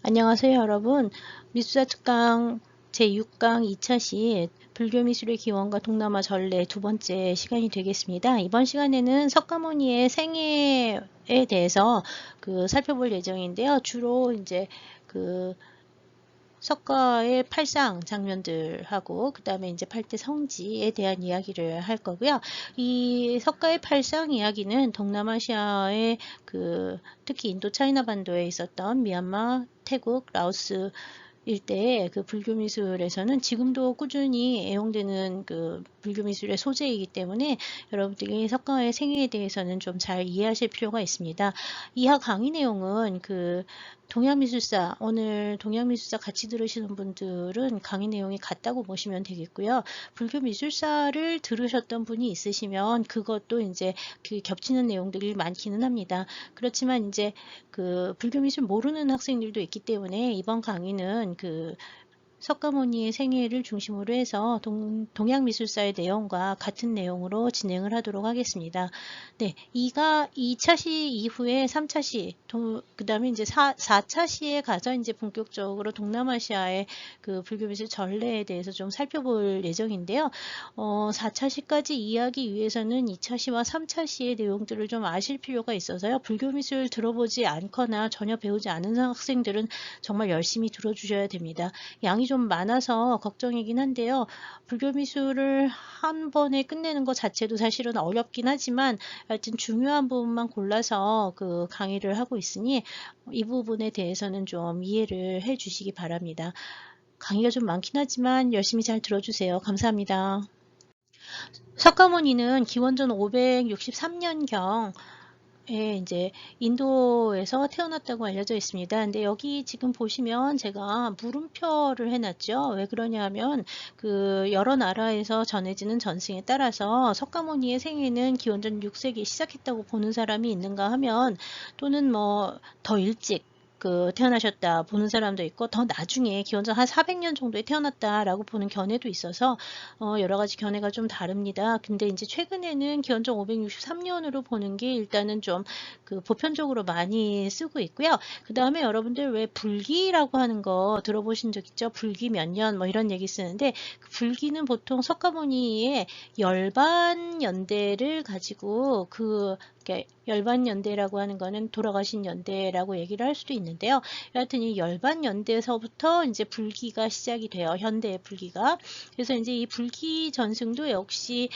안녕하세요, 여러분. 미수자 특강 제6강 2차시 불교미술의 기원과 동남아 전래 두 번째 시간이 되겠습니다. 이번 시간에는 석가모니의 생애에 대해서 살펴볼 예정인데요. 주로 이제 석가의 팔상 장면들하고 그 다음에 이제 팔대 성지에 대한 이야기를 할 거고요. 이 석가의 팔상 이야기는 동남아시아의 특히 인도 차이나 반도에 있었던 미얀마, 태국, 라오스 일대의 불교 미술에서는 지금도 꾸준히 애용되는 불교 미술의 소재이기 때문에 여러분들이 석가의 생애에 대해서는 좀 잘 이해하실 필요가 있습니다. 이하 강의 내용은 동양미술사, 오늘 동양미술사 같이 들으시는 분들은 강의 내용이 같다고 보시면 되겠고요. 불교 미술사를 들으셨던 분이 있으시면 그것도 이제 겹치는 내용들이 많기는 합니다. 그렇지만 이제 불교 미술 모르는 학생들도 있기 때문에 이번 강의는 석가모니의 생애를 중심으로 해서 동양미술사의 내용과 같은 내용으로 진행을 하도록 하겠습니다. 네, 2차 시 이후에 3차 시, 그 다음에 이제 4차 시에 가서 이제 본격적으로 동남아시아의 불교미술 전례에 대해서 좀 살펴볼 예정인데요. 4차 시까지 이해하기 위해서는 2차 시와 3차 시의 내용들을 좀 아실 필요가 있어서요. 불교미술 들어보지 않거나 전혀 배우지 않은 학생들은 정말 열심히 들어주셔야 됩니다. 양이 좀 많아서 걱정이긴 한데요. 불교 미술을 한 번에 끝내는 것 자체도 사실은 어렵긴 하지만 하여튼 중요한 부분만 골라서 강의를 하고 있으니 이 부분에 대해서는 좀 이해를 해 주시기 바랍니다. 강의가 좀 많긴 하지만 열심히 잘 들어주세요. 감사합니다. 석가모니는 기원전 563년경 이제 인도에서 태어났다고 알려져 있습니다. 근데 여기 지금 보시면 제가 물음표를 해놨죠. 왜 그러냐 하면 여러 나라에서 전해지는 전승에 따라서 석가모니의 생애는 기원전 6세기에 시작했다고 보는 사람이 있는가 하면 또는 뭐 더 일찍 태어나셨다 보는 사람도 있고 더 나중에 기원전 한 400년 정도에 태어났다라고 보는 견해도 있어서 여러 가지 견해가 좀 다릅니다. 근데 이제 최근에는 기원전 563년으로 보는 게 일단은 좀 보편적으로 많이 쓰고 있고요. 그 다음에 여러분들 왜 불기라고 하는 거 들어보신 적 있죠? 불기 몇 년 뭐 이런 얘기 쓰는데 불기는 보통 석가모니의 열반 연대를 가지고 열반 연대라고 하는 거는 돌아가신 연대라고 얘기를 할 수도 있는데요. 여하튼 이 열반 연대에서부터 이제 불기가 시작이 돼요. 현대의 불기가. 그래서 이제 이 불기 전승도 역시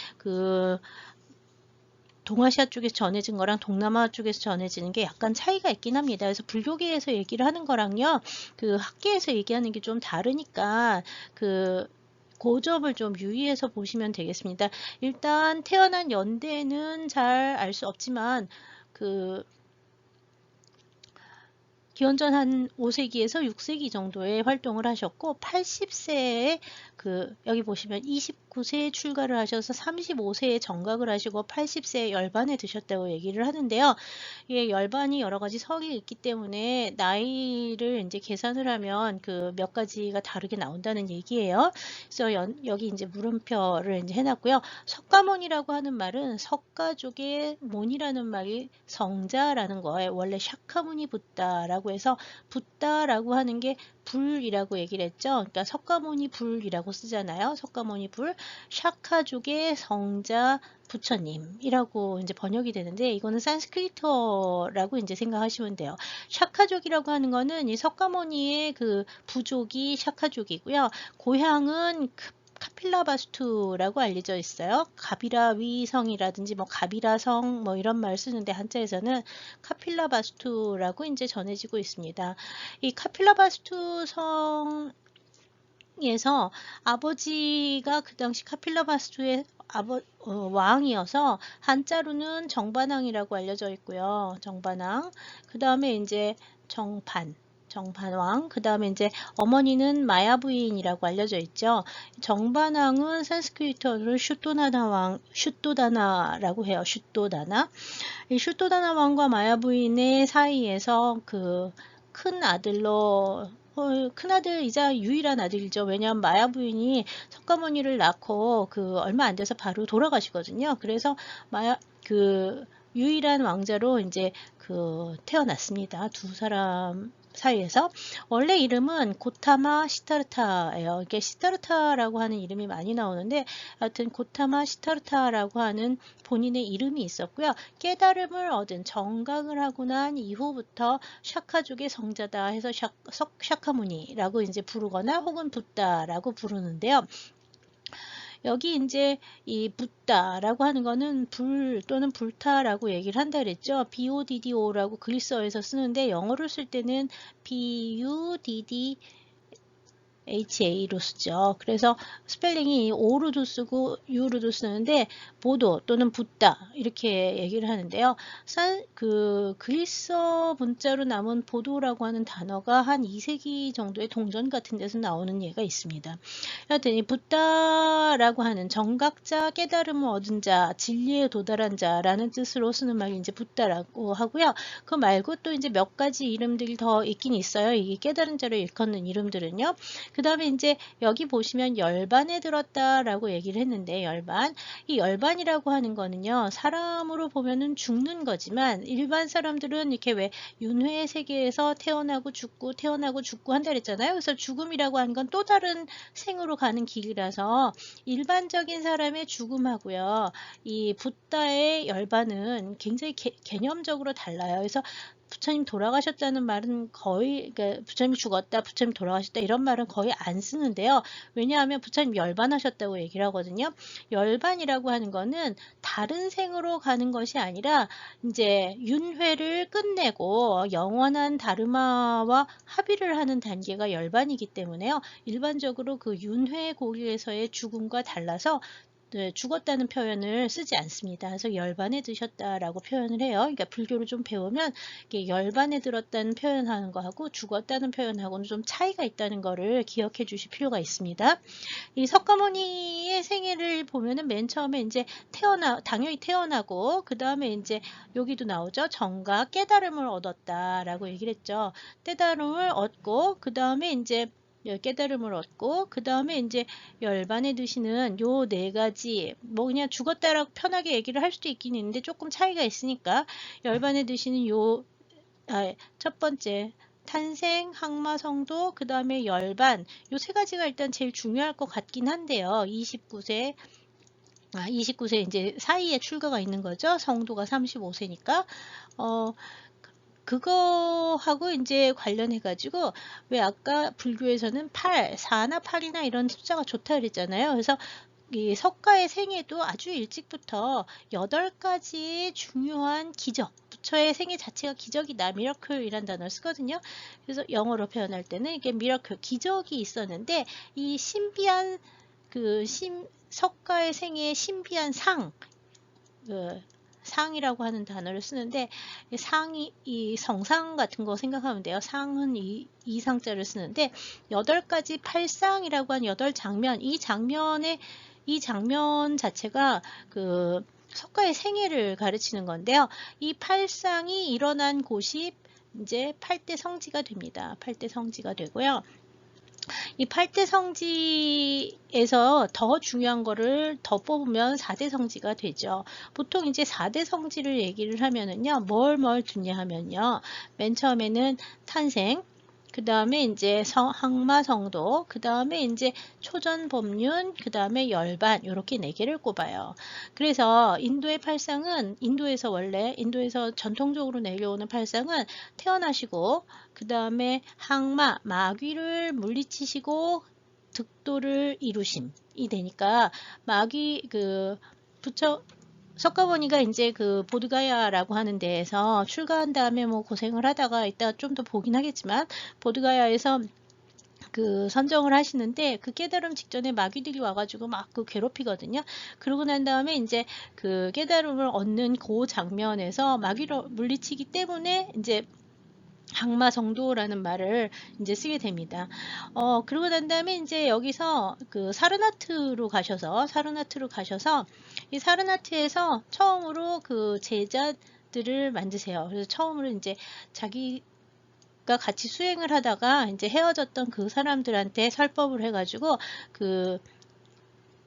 동아시아 쪽에서 전해진 거랑 동남아 쪽에서 전해지는 게 약간 차이가 있긴 합니다. 그래서 불교계에서 얘기를 하는 거랑요, 학계에서 얘기하는 게 좀 다르니까 고점을 좀 유의해서 보시면 되겠습니다. 일단 태어난 연대는 잘 알 수 없지만 기원전 한 5세기에서 6세기 정도에 활동을 하셨고 80세에 여기 보시면 29세에 출가를 하셔서 35세에 정각을 하시고 80세에 열반에 드셨다고 얘기를 하는데요. 이게 열반이 여러 가지 성이 있기 때문에 나이를 이제 계산을 하면 몇 가지가 다르게 나온다는 얘기예요. 그래서 여기 이제 물음표를 이제 해놨고요. 석가모니라고 하는 말은 석가족의 몬이라는 말이 성자라는 거에 원래 샤카무니 붓다라고 해서 붓다라고 하는 게 불이라고 얘기를 했죠. 그러니까 석가모니 불이라고 쓰잖아요. 석가모니 불, 샤카족의 성자 부처님이라고 이제 번역이 되는데 이거는 산스크리트어라고 이제 생각하시면 돼요. 샤카족이라고 하는 거는 이 석가모니의 부족이 샤카족이고요. 고향은 카필라바스투라고 알려져 있어요. 가비라위성이라든지 뭐 가비라성 뭐 이런 말 쓰는데 한자에서는 카필라바스투라고 이제 전해지고 있습니다. 이 카필라바스투 성에서 아버지가 그 당시 카필라바스투의 왕이어서 한자로는 정반왕이라고 알려져 있고요. 정반왕. 그 다음에 이제 정반왕, 그 다음에 이제 어머니는 마야부인이라고 알려져 있죠. 정반왕은 산스크리트어로 슈또다나라고 해요. 슈또다나. 이 슈또다나 왕과 마야부인의 사이에서 큰 아들로 큰아들이자 유일한 아들이죠. 왜냐하면 마야 부인이 석가모니를 낳고 얼마 안 돼서 바로 돌아가시거든요. 그래서 유일한 왕자로 이제 태어났습니다. 두 사람 사이에서 원래 이름은 고타마 시타르타예요. 이게 시타르타라고 하는 이름이 많이 나오는데 하여튼 고타마 시타르타라고 하는 본인의 이름이 있었고요. 깨달음을 얻은 정각을 하고 난 이후부터 샤카족의 성자다 해서 샤카무니라고 이제 부르거나 혹은 붓다라고 부르는데요. 여기 이제 이 붓다라고 하는 거는 불 또는 불타라고 얘기를 한다 그랬죠. BODDO라고 그리스어에서 쓰는데 영어로 쓸 때는 BUDD HA로 쓰죠. 그래서 스펠링이 O로도 쓰고 U로도 쓰는데 보도 또는 붓다 이렇게 얘기를 하는데요. 그리스어 문자로 남은 보도라고 하는 단어가 한 2세기 정도의 동전 같은 데서 나오는 예가 있습니다. 하여튼 이 붓다라고 하는 정각자, 깨달음을 얻은 자, 진리에 도달한 자라는 뜻으로 쓰는 말이 이제 붓다라고 하고요. 그 말고 또 이제 몇 가지 이름들이 더 있긴 있어요. 이 깨달은 자를 일컫는 이름들은요. 그 다음에 이제 여기 보시면 열반에 들었다라고 얘기를 했는데 이 열반이라고 하는 거는요. 사람으로 보면은 죽는 거지만 일반 사람들은 이렇게 왜 윤회의 세계에서 태어나고 죽고 한다 그랬잖아요. 그래서 죽음이라고 하는 건 또 다른 생으로 가는 길이라서 일반적인 사람의 죽음하고요. 이 붓다의 열반은 굉장히 개념적으로 달라요. 그래서 부처님 돌아가셨다는 말은 거의 그러니까 부처님 죽었다, 부처님 돌아가셨다 이런 말은 거의 안 쓰는데요. 왜냐하면 부처님 열반하셨다고 얘기를 하거든요. 열반이라고 하는 거는 다른 생으로 가는 것이 아니라 이제 윤회를 끝내고 영원한 다르마와 합의를 하는 단계가 열반이기 때문에요. 일반적으로 그 윤회 고리에서의 죽음과 달라서 네, 죽었다는 표현을 쓰지 않습니다. 그래서 열반에 드셨다라고 표현을 해요. 그러니까 불교를 좀 배우면 이게 열반에 들었다는 표현하는 거하고 죽었다는 표현하고는 좀 차이가 있다는 거를 기억해 주실 필요가 있습니다. 이 석가모니의 생애를 보면은 맨 처음에 이제 당연히 태어나고 그 다음에 이제 여기도 나오죠. 정각 깨달음을 얻었다라고 얘기를 했죠. 깨달음을 얻고 그 다음에 이제 깨달음을 얻고 그 다음에 이제 열반에 드시는 요 네 가지 뭐 그냥 죽었다라고 편하게 얘기를 할 수도 있긴 있는데 조금 차이가 있으니까 열반에 드시는 첫 번째 탄생, 항마, 성도, 그 다음에 열반 요 세 가지가 일단 제일 중요할 것 같긴 한데요. 29세 이제 사이에 출가가 있는 거죠. 성도가 35세니까 그거하고 이제 관련해가지고 왜 아까 불교에서는 4나 8이나 이런 숫자가 좋다 그랬잖아요. 그래서 이 석가의 생애도 아주 일찍부터 8가지의 중요한 기적, 부처의 생애 자체가 기적이다, 미러클이란 단어를 쓰거든요. 그래서 영어로 표현할 때는 이게 미러클, 기적이 있었는데 이 신비한 석가의 생애의 신비한 상이라고 하는 단어를 쓰는데 이 성상 같은 거 생각하면 돼요. 상은 이 상자를 쓰는데 8가지 팔상이라고 한 8장면 이 장면 자체가 그 석가의 생애를 가르치는 건데요. 이 팔상이 일어난 곳이 이제 8대 성지가 됩니다. 8대 성지가 되고요. 이 8대 성지에서 더 중요한 거를 더 뽑으면 4대 성지가 되죠. 보통 이제 4대 성지를 얘기를 하면은요, 뭘 두냐 하면요, 맨 처음에는 탄생, 그 다음에 이제 항마 성도, 그 다음에 이제 초전 법륜, 그 다음에 열반, 이렇게 4개를 꼽아요. 그래서 인도의 팔상은, 인도에서 전통적으로 내려오는 팔상은 태어나시고, 그 다음에 항마, 마귀를 물리치시고, 득도를 이루심이 되니까, 석가모니가 이제 그 보드가야라고 하는 데에서 출가한 다음에 뭐 고생을 하다가 이따 좀 더 보긴 하겠지만 보드가야에서 그 선정을 하시는데 그 깨달음 직전에 마귀들이 와가지고 막 그 괴롭히거든요. 그러고 난 다음에 이제 그 깨달음을 얻는 그 장면에서 마귀를 물리치기 때문에 이제 항마성도라는 말을 이제 쓰게 됩니다. 그러고 난 다음에 이제 여기서 그 사르나트로 가셔서 이 사르나트에서 처음으로 그 제자들을 만드세요. 그래서 처음으로 이제 자기가 같이 수행을 하다가 이제 헤어졌던 그 사람들한테 설법을 해가지고 그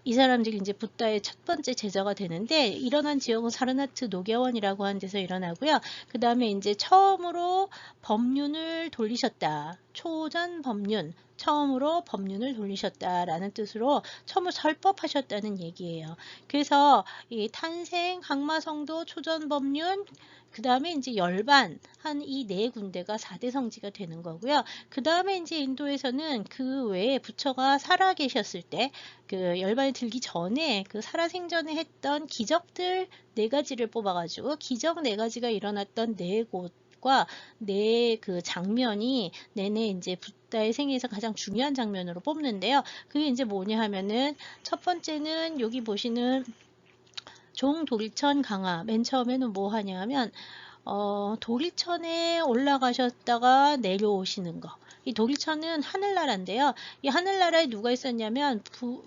이 사람들이 이제 붓다의 첫 번째 제자가 되는데 일어난 지역은 사르나트 노교원이라고 하는 데서 일어나고요. 그 다음에 이제 처음으로 법륜을 돌리셨다. 초전 법륜. 처음으로 법륜을 돌리셨다라는 뜻으로 처음으로 설법하셨다는 얘기예요. 그래서 이 탄생, 항마성도, 초전법륜, 그 다음에 이제 열반 한 이 네 군데가 4대 성지가 되는 거고요. 그 다음에 이제 인도에서는 그 외에 부처가 살아 계셨을 때 그 열반이 들기 전에 그 살아생전에 했던 기적들 네 가지를 뽑아가지고 기적 네 가지가 일어났던 네 곳과 네 그 장면이 내내 이제 붓다의 생애에서 가장 중요한 장면으로 뽑는데요. 그게 이제 뭐냐 하면은 첫 번째는 여기 보시는 종도리천 강화. 맨 처음에는 뭐 하냐면 도리천에 올라가셨다가 내려오시는 거. 이 도리천은 하늘나라인데요. 이 하늘나라에 누가 있었냐면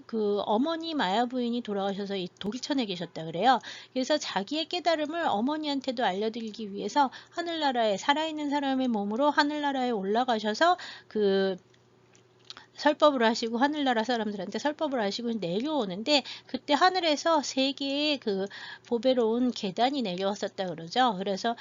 그 어머니 마야 부인이 돌아가셔서 이 도리천에 계셨다 그래요. 그래서 자기의 깨달음을 어머니한테도 알려드리기 위해서 하늘나라에 살아있는 사람의 몸으로 하늘나라에 올라가셔서 그 설법을 하시고 하늘나라 사람들한테 설법을 하시고 내려오는데 그때 하늘에서 세 개의 그 보배로운 계단이 내려왔었다 그러죠. 그래서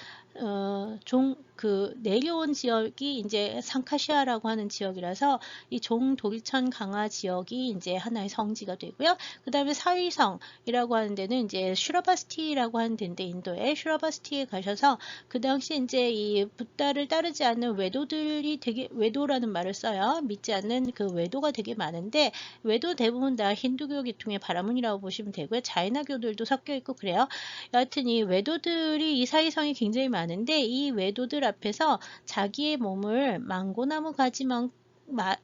그 내려온 지역이 이제 상카시아라고 하는 지역이라서 이 종도리천 강화 지역이 이제 하나의 성지가 되고요. 그 다음에 사위성이라고 하는 데는 이제 슈라바스티라고 하는 데인데 인도에 슈라바스티에 가셔서 그 당시 이제 이 붓다를 따르지 않는 외도들이 되게 외도라는 말을 써요. 믿지 않는 그 외도가 되게 많은데 외도 대부분 다 힌두교 계통의 바라문이라고 보시면 되고요. 자이나교들도 섞여 있고 그래요. 여하튼 이 외도들이 이 사위성이 굉장히 많은데 이 외도들 앞에서 자기의 몸을 망고나무 가지만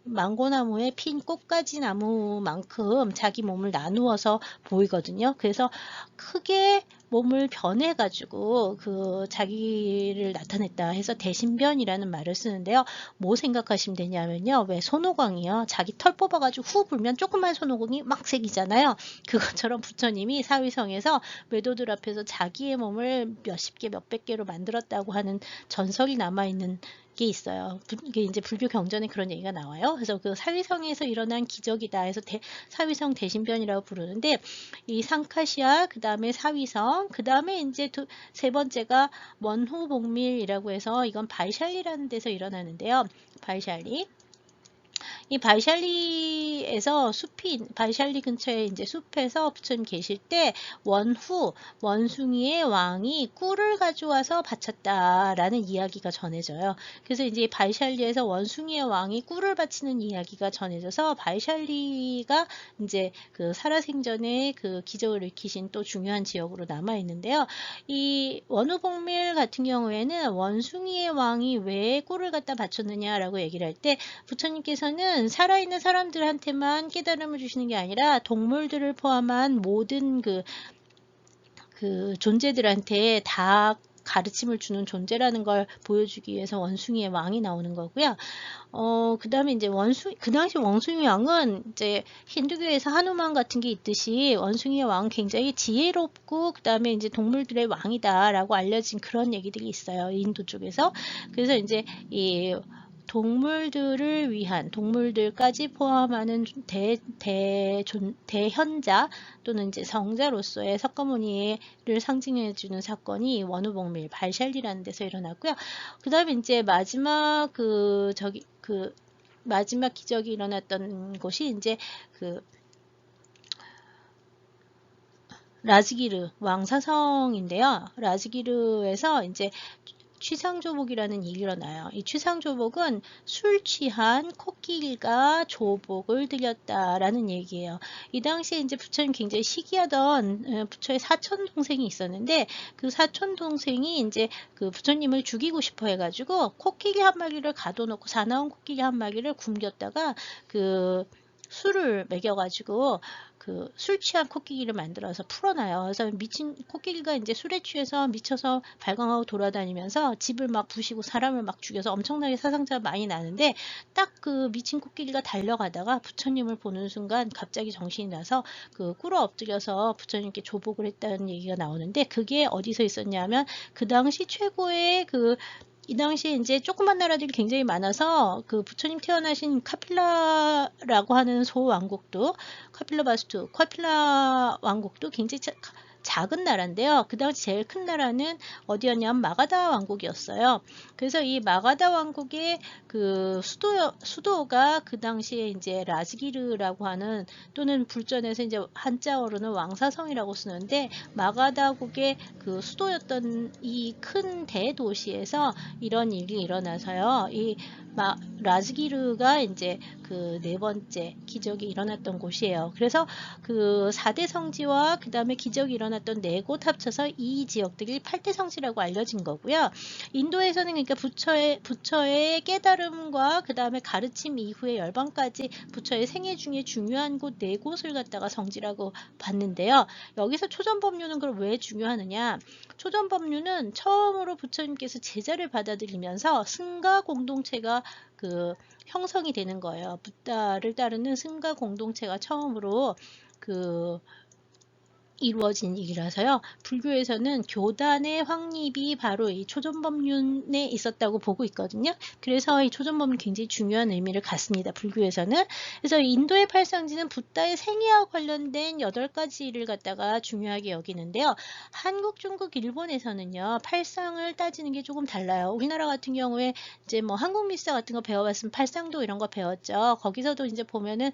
망고나무에 핀 꽃가지 나무만큼 자기 몸을 나누어서 보이거든요. 그래서 크게 몸을 변해가지고 그 자기를 나타냈다 해서 대신변이라는 말을 쓰는데요. 뭐 생각하시면 되냐면요. 왜 손오공이요. 자기 털 뽑아가지고 후 불면 조그만 손오공이 막 새기잖아요. 그것처럼 부처님이 사위성에서 외도들 앞에서 자기의 몸을 몇십 개, 몇백 개로 만들었다고 하는 전설이 남아있는 게 있어요. 이게 이제 불교 경전에 그런 얘기가 나와요. 그래서 그 사위성에서 일어난 기적이다 해서 사위성 대신변이라고 부르는데 이 상카시아, 그 다음에 사위성, 그 다음에 이제 세 번째가 원후복밀이라고 해서 이건 바이샬리라는 데서 일어나는데요. 바이샬리. 이 바이샬리에서 바이샬리 근처에 이제 숲에서 부처님 계실 때 원숭이의 왕이 꿀을 가져와서 바쳤다라는 이야기가 전해져요. 그래서 이제 바이샬리에서 원숭이의 왕이 꿀을 바치는 이야기가 전해져서 바이샬리가 이제 그 살아생전에 그 기적을 일으키신 또 중요한 지역으로 남아 있는데요. 이 원후복밀 같은 경우에는 원숭이의 왕이 왜 꿀을 갖다 바쳤느냐라고 얘기를 할 때 부처님께서는 살아있는 사람들한테만 깨달음을 주시는 게 아니라 동물들을 포함한 모든 그 존재들한테 다 가르침을 주는 존재라는 걸 보여주기 위해서 원숭이의 왕이 나오는 거고요. 그 다음에 이제 그 당시 원숭이 왕은 이제 힌두교에서 하누만 같은 게 있듯이 원숭이의 왕은 굉장히 지혜롭고, 그 다음에 이제 동물들의 왕이다라고 알려진 그런 얘기들이 있어요. 인도 쪽에서. 그래서 이제 이 동물들을 위한, 동물들까지 포함하는 대현자 또는 이제 성자로서의 석가모니를 상징해주는 사건이 원후복밀 발샬리라는 데서 일어났고요. 그 다음에 이제 마지막 마지막 기적이 일어났던 곳이 이제 라즈기르 왕사성인데요. 라즈기르에서 이제 취상조복이라는 일이 일어나요. 이 취상조복은 술 취한 코끼리가 조복을 드렸다라는 얘기예요. 이 당시에 이제 부처님 굉장히 시기하던 부처의 사촌 동생이 있었는데 그 사촌 동생이 이제 그 부처님을 죽이고 싶어 해가지고 코끼리 한 마리를 가둬놓고 사나운 코끼리 한 마리를 굶겼다가 그 술을 먹여가지고 그 술 취한 코끼리를 만들어서 풀어놔요. 그래서 미친 코끼리가 이제 술에 취해서 미쳐서 발광하고 돌아다니면서 집을 막 부시고 사람을 막 죽여서 엄청나게 사상자가 많이 나는데 딱 그 미친 코끼리가 달려가다가 부처님을 보는 순간 갑자기 정신이 나서 그 꿇어 엎드려서 부처님께 조복을 했다는 얘기가 나오는데 그게 어디서 있었냐면 그 당시 최고의 그 이 당시에 이제 조그만 나라들이 굉장히 많아서 그 부처님 태어나신 카필라라고 하는 소왕국도 카필라바스투 카필라 왕국도 굉장히 작은 나라인데요. 그 당시 제일 큰 나라는 어디였냐면 마가다 왕국이었어요. 그래서 이 마가다 왕국의 그 수도가 그 당시에 이제 라즈기르라고 하는, 또는 불전에서 이제 한자어로는 왕사성이라고 쓰는데, 마가다국의 그 수도였던 이 큰 대도시에서 이런 일이 일어나서요. 이 라즈기르가 이제 그 네 번째 기적이 일어났던 곳이에요. 그래서 그 4대 성지와 그 다음에 기적이 일어났던 네 곳 합쳐서 이 지역들이 8대 성지라고 알려진 거고요. 인도에서는 그러니까 부처의 깨달음과 그 다음에 가르침 이후의 열반까지 부처의 생애 중에 중요한 곳 네 곳을 갖다가 성지라고 봤는데요. 여기서 초전법륜은 그럼 왜 중요하느냐? 초전법륜은 처음으로 부처님께서 제자를 받아들이면서 승가 공동체가 그 형성이 되는 거예요. 붓다를 따르는 승가 공동체가 처음으로 그 이루어진 일이라서요. 불교에서는 교단의 확립이 바로 이 초전법륜에 있었다고 보고 있거든요. 그래서 이 초전법륜이 굉장히 중요한 의미를 갖습니다. 불교에서는. 그래서 인도의 팔상지는 붓다의 생애와 관련된 8가지를 갖다가 중요하게 여기는데요. 한국, 중국, 일본에서는요. 팔상을 따지는 게 조금 달라요. 우리나라 같은 경우에 이제 뭐 한국 미사 같은 거 배워봤으면 팔상도 이런 거 배웠죠. 거기서도 이제 보면은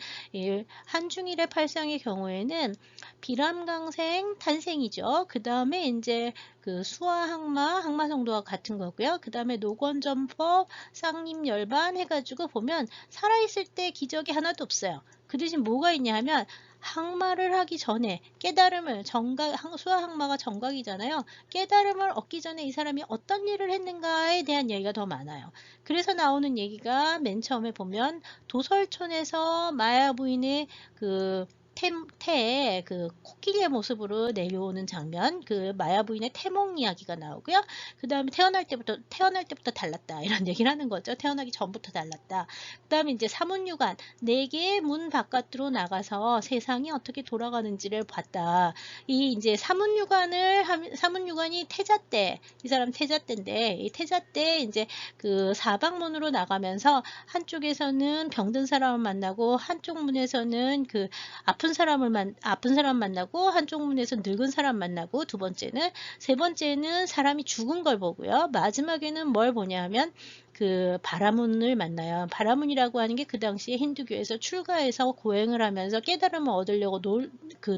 한중일의 팔상의 경우에는 비람강생 탄생이죠. 그 다음에 이제 그 수화항마, 항마성도와 같은 거고요. 그 다음에 노건전법, 쌍림열반 해가지고 보면 살아있을 때 기적이 하나도 없어요. 그 대신 뭐가 있냐 하면 항마를 하기 전에 깨달음을 수화항마가 정각이잖아요. 깨달음을 얻기 전에 이 사람이 어떤 일을 했는가에 대한 얘기가 더 많아요. 그래서 나오는 얘기가 맨 처음에 보면 도설촌에서 마야 부인의 그 태에 그 코끼리의 모습으로 내려오는 장면, 그 마야 부인의 태몽 이야기가 나오고요. 그 다음에 태어날 때부터 달랐다 이런 얘기를 하는 거죠. 태어나기 전부터 달랐다. 그 다음에 이제 사문유관 4개의 문 바깥으로 나가서 세상이 어떻게 돌아가는지를 봤다. 이 이제 사문유관이 태자 때, 이 사람 태자 때인데, 이 태자 때 이제 그 사방문으로 나가면서 한쪽에서는 병든 사람을 만나고 한쪽 문에서는 그 아픈 사람 만나고, 한쪽 문에서 늙은 사람 만나고, 세 번째는 사람이 죽은 걸 보고요. 마지막에는 뭘 보냐 하면 그 바라문을 만나요. 바라문이라고 하는 게 그 당시에 힌두교에서 출가해서 고행을 하면서 깨달음을 얻으려고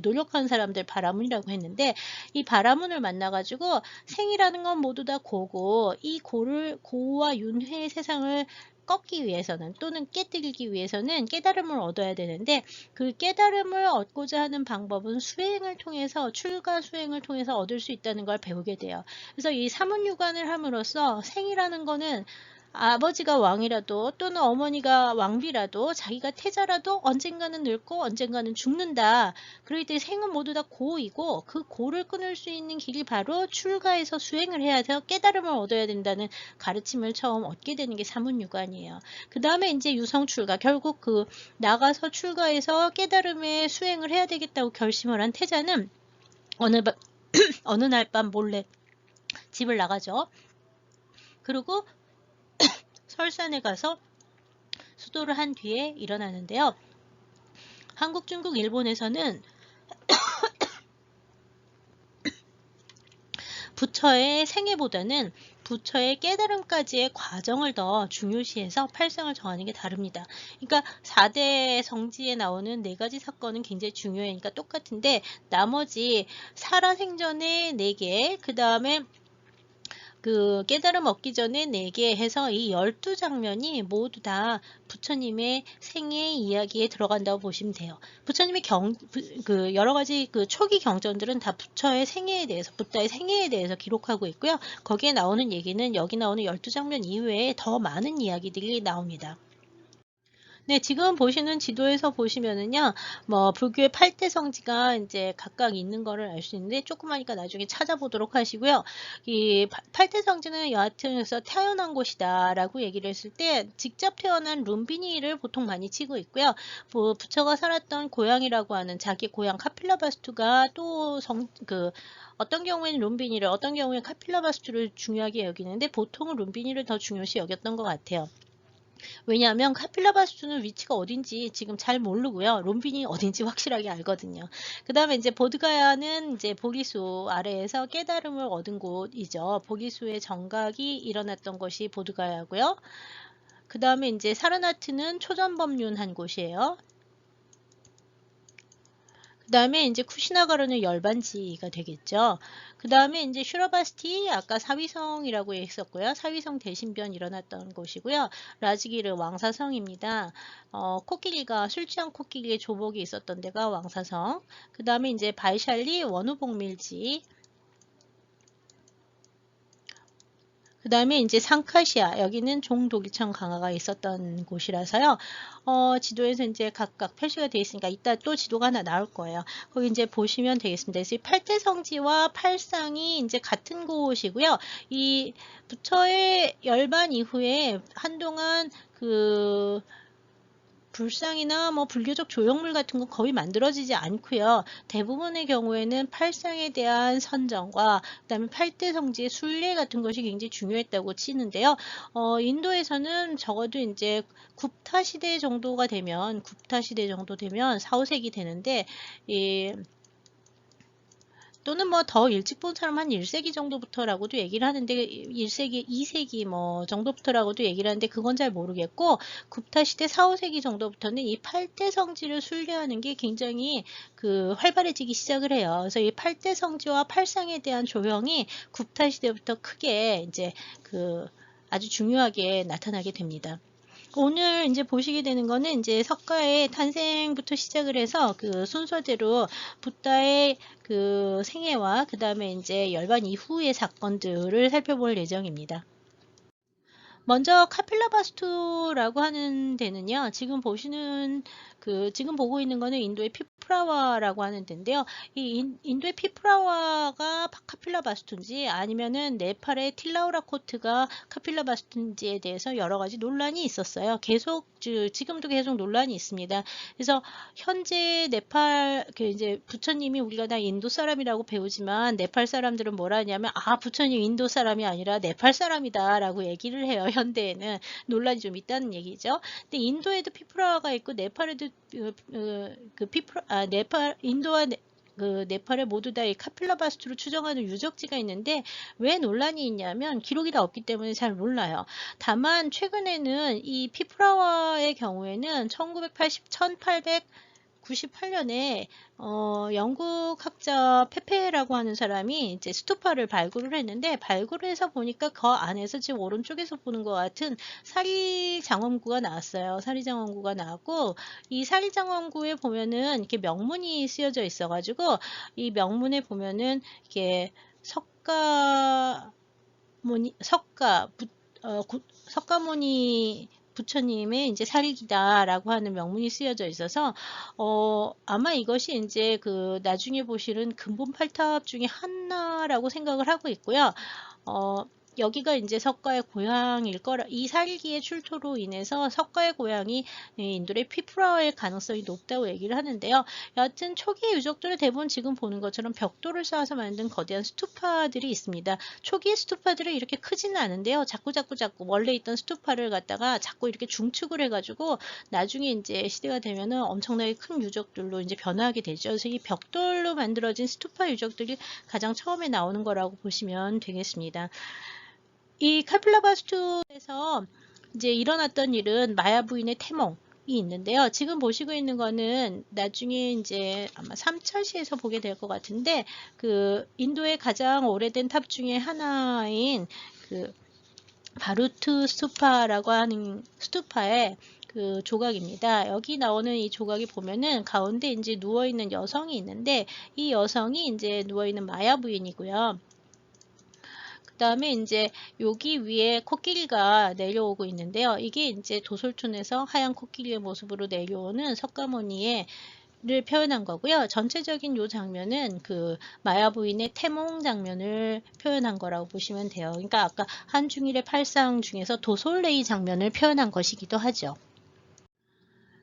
노력한 사람들 바라문이라고 했는데, 이 바라문을 만나가지고 생이라는 건 모두 다 고고, 이 고와 윤회의 세상을 꺾기 위해서는, 또는 깨뜨리기 위해서는 깨달음을 얻어야 되는데, 그 깨달음을 얻고자 하는 방법은 출가 수행을 통해서 얻을 수 있다는 걸 배우게 돼요. 그래서 이 사문유관을 함으로써 생이라는 거는 아버지가 왕이라도 또는 어머니가 왕비라도 자기가 태자라도 언젠가는 늙고 언젠가는 죽는다. 그럴 때 생은 모두 다 고이고, 그 고를 끊을 수 있는 길이 바로 출가해서 수행을 해야 해서 깨달음을 얻어야 된다는 가르침을 처음 얻게 되는 게 사문유관이에요. 그 다음에 이제 유성출가, 결국 그 나가서 출가해서 깨달음의 수행을 해야 되겠다고 결심을 한 태자는 어느 날 밤 몰래 집을 나가죠. 그리고 설산에 가서 수도를 한 뒤에 일어나는데요. 한국, 중국, 일본에서는 부처의 생애보다는 부처의 깨달음까지의 과정을 더 중요시해서 팔상을 정하는 게 다릅니다. 그러니까 4대 성지에 나오는 4가지 사건은 굉장히 중요하니까 똑같은데, 나머지 살아생전에 4개, 그 다음에 그 깨달음 얻기 전에 4개 해서 이 12장면이 모두 다 부처님의 생애 이야기에 들어간다고 보시면 돼요. 부처님의 그 여러 가지 그 초기 경전들은 다 부처의 생애에 대해서, 붓다의 생애에 대해서 기록하고 있고요. 거기에 나오는 얘기는 여기 나오는 12장면 이외에 더 많은 이야기들이 나옵니다. 네, 지금 보시는 지도에서 보시면은요, 뭐, 불교의 8대 성지가 이제 각각 있는 거를 알 수 있는데, 조그마니까 나중에 찾아보도록 하시고요. 이 8대 성지는 여하튼에서 태어난 곳이다라고 얘기를 했을 때, 직접 태어난 룸비니를 보통 많이 치고 있고요. 뭐, 부처가 살았던 고향이라고 하는 자기 고향 카필라바스투가 또 어떤 경우에는 룸비니를, 어떤 경우에는 카필라바스투를 중요하게 여기는데, 보통은 룸비니를 더 중요시 여겼던 것 같아요. 왜냐하면 카필라바스투는 위치가 어딘지 지금 잘 모르고요. 롬빈이 어딘지 확실하게 알거든요. 그 다음에 이제 보드가야는 이제 보기수 아래에서 깨달음을 얻은 곳이죠. 보기수의 정각이 일어났던 것이 보드가야고요. 그 다음에 이제 사르나트는 초전법륜한 곳이에요. 그 다음에 이제 쿠시나가르는 열반지가 되겠죠. 그 다음에 이제 슈라바스티 아까 사위성이라고 했었고요. 사위성 대신변 일어났던 곳이고요. 라즈기르 왕사성입니다. 코끼리가 술 취한 코끼리의 조복이 있었던 데가 왕사성. 그 다음에 이제 바이샬리 원우복밀지. 그 다음에 이제 상카시아, 여기는 종독일청 강화가 있었던 곳이라서요. 지도에서 이제 각각 표시가 되어 있으니까 이따 또 지도가 하나 나올 거예요. 거기 이제 보시면 되겠습니다. 그래서 이 8대 성지와 팔상이 이제 같은 곳이고요. 이 부처의 열반 이후에 한동안 불상이나 뭐 불교적 조형물 같은 건 거의 만들어지지 않고요. 대부분의 경우에는 팔상에 대한 선정과 그다음에 8대 성지의 순례 같은 것이 굉장히 중요했다고 치는데요. 인도에서는 적어도 이제 굽타 시대 정도 되면 4, 5세기 되는데 또는 뭐 더 일찍 본 사람 한 1세기 정도부터라고도 얘기를 하는데 1세기, 2세기 뭐 정도부터라고도 얘기를 하는데 그건 잘 모르겠고 굽타 시대 4, 5세기 정도부터는 이 8대 성지를 순례하는 게 굉장히 활발해지기 시작을 해요. 그래서 이 8대 성지와 팔상에 대한 조형이 굽타 시대부터 크게 이제 아주 중요하게 나타나게 됩니다. 오늘 이제 보시게 되는 거는 이제 석가의 탄생부터 시작을 해서 순서대로 붓다의 생애와 그 다음에 이제 열반 이후의 사건들을 살펴볼 예정입니다. 먼저 카필라바스투라고 하는 데는요. 지금 보고 있는 거는 인도의 피프라와라고 하는 데인데요. 이 인도의 피프라와가 카필라바스투인지 아니면은 네팔의 틸라우라코트가 카필라바스투인지에 대해서 여러 가지 논란이 있었어요. 지금도 계속 논란이 있습니다. 그래서 현재 네팔 이제 부처님이 우리가 다 인도 사람이라고 배우지만 네팔 사람들은 뭐라 하냐면 부처님 인도 사람이 아니라 네팔 사람이다라고 얘기를 해요. 현대에는 논란이 좀 있다는 얘기죠. 근데 인도에도 피프라가 있고 네팔에도 인도와 네팔에 모두 다 이 카필라바스투를 추정하는 유적지가 있는데 왜 논란이 있냐면 기록이 다 없기 때문에 잘 몰라요. 다만 최근에는 이 피프라와의 경우에는 1898년에 영국 학자 페페라고 하는 사람이 이제 스투파를 발굴을 했는데 발굴해서 보니까 그 안에서 지금 오른쪽에서 보는 것 같은 사리장엄구가 나왔어요. 사리장엄구가 나왔고 이 사리장엄구에 보면은 이렇게 명문이 쓰여져 있어가지고 이 명문에 보면은 이게 석가모니 부처님의 이제 살기다라고 하는 명문이 쓰여져 있어서 아마 이것이 이제 나중에 보시는 근본팔탑 중에 하나라고 생각을 하고 있고요. 여기가 이제 석가의 고향일 거라 이 살기의 출토로 인해서 석가의 고향이 인도의 피프라일 가능성이 높다고 얘기를 하는데요. 여하튼 초기 유적들은 대부분 지금 보는 것처럼 벽돌을 쌓아서 만든 거대한 스투파들이 있습니다. 초기 스투파들은 이렇게 크지는 않은데요. 자꾸 원래 있던 스투파를 갖다가 자꾸 이렇게 중축을 해가지고 나중에 이제 시대가 되면은 엄청나게 큰 유적들로 이제 변화하게 되죠. 그래서 이 벽돌로 만들어진 스투파 유적들이 가장 처음에 나오는 거라고 보시면 되겠습니다. 이 카필라바스투에서 이제 일어났던 일은 마야 부인의 태몽이 있는데요. 지금 보시고 있는 거는 나중에 이제 아마 3차시에서 보게 될 것 같은데 인도의 가장 오래된 탑 중에 하나인 바루트 스투파라고 하는 스투파의 조각입니다. 여기 나오는 이 조각이 보면은 가운데 이제 누워있는 여성이 있는데 이 여성이 이제 누워있는 마야 부인이고요. 그다음에 이제 여기 위에 코끼리가 내려오고 있는데요. 이게 이제 도솔툰에서 하얀 코끼리의 모습으로 내려오는 석가모니의 를 표현한 거고요. 전체적인 요 장면은 그 마야 부인의 태몽 장면을 표현한 거라고 보시면 돼요. 그러니까 아까 한중일의 팔상 중에서 도솔레이 장면을 표현한 것이기도 하죠.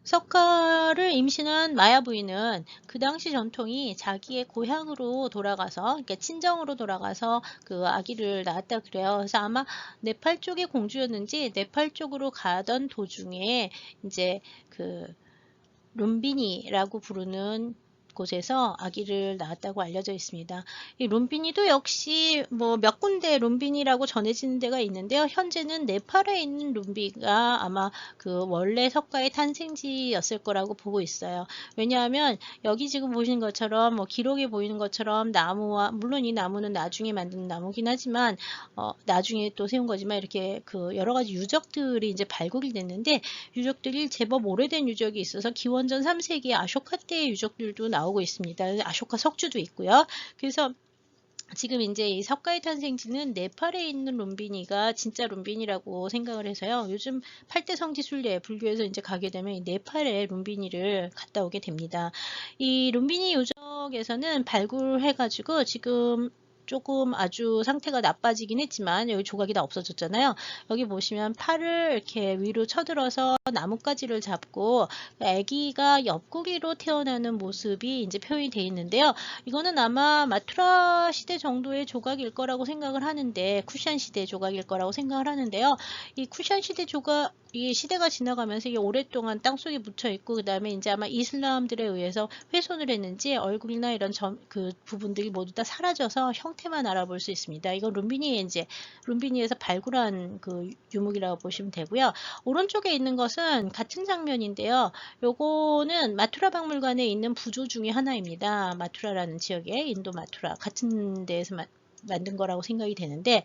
석가를 임신한 마야 부인은 그 당시 전통이 자기의 고향으로 돌아가서, 그러니까 친정으로 돌아가서 그 아기를 낳았다 그래요. 그래서 아마 네팔 쪽의 공주였는지 네팔 쪽으로 가던 도중에 이제 그 룸비니라고 부르는 곳에서 아기를 낳았다고 알려져 있습니다. 이 룸비니도 역시 뭐 몇 군데 룸비니라고 전해지는 데가 있는데요. 현재는 네팔에 있는 룸비가 아마 그 원래 석가의 탄생지였을 거라고 보고 있어요. 왜냐하면 여기 지금 보시는 것처럼 뭐 기록에 보이는 것처럼 나무와, 물론 이 나무는 나중에 만든 나무긴 하지만 나중에 또 세운 거지만 이렇게 그 여러 가지 유적들이 이제 발굴이 됐는데, 유적들이 제법 오래된 유적이 있어서 기원전 3세기 아쇼카 때의 유적들도 나오고 있습니다. 아쇼카 석주도 있고요. 그래서 지금 이제 이 석가의 탄생지는 네팔에 있는 룸비니가 진짜 룸비니라고 생각을 해서요. 요즘 8대 성지 순례 불교에서 이제 가게 되면 이 네팔에 룸비니를 갔다 오게 됩니다. 이 룸비니 유적에서는 발굴해가지고 지금 조금 아주 상태가 나빠지긴 했지만 여기 조각이 다 없어졌잖아요. 여기 보시면 팔을 이렇게 위로 쳐들어서 나뭇가지를 잡고 아기가 옆구리로 태어나는 모습이 이제 표현이 되어 있는데요. 이거는 아마 마투라 시대 정도의 조각일 거라고 생각을 하는데, 쿠샨 시대 조각일 거라고 생각을 하는데요. 이 쿠샨 시대 조각, 이 시대가 지나가면서 이게 오랫동안 땅속에 묻혀 있고, 그 다음에 이제 아마 이슬람들에 의해서 훼손을 했는지 얼굴이나 이런 그 부분들이 모두 다 사라져서 형태만 알아볼 수 있습니다. 이건 룸비니에서 발굴한 그 유목이라고 보시면 되고요. 오른쪽에 있는 것은 같은 장면인데요. 요거는 마투라 박물관에 있는 부조 중에 하나입니다. 마투라라는 지역에, 인도 마투라 같은 데에서 만든 거라고 생각이 되는데,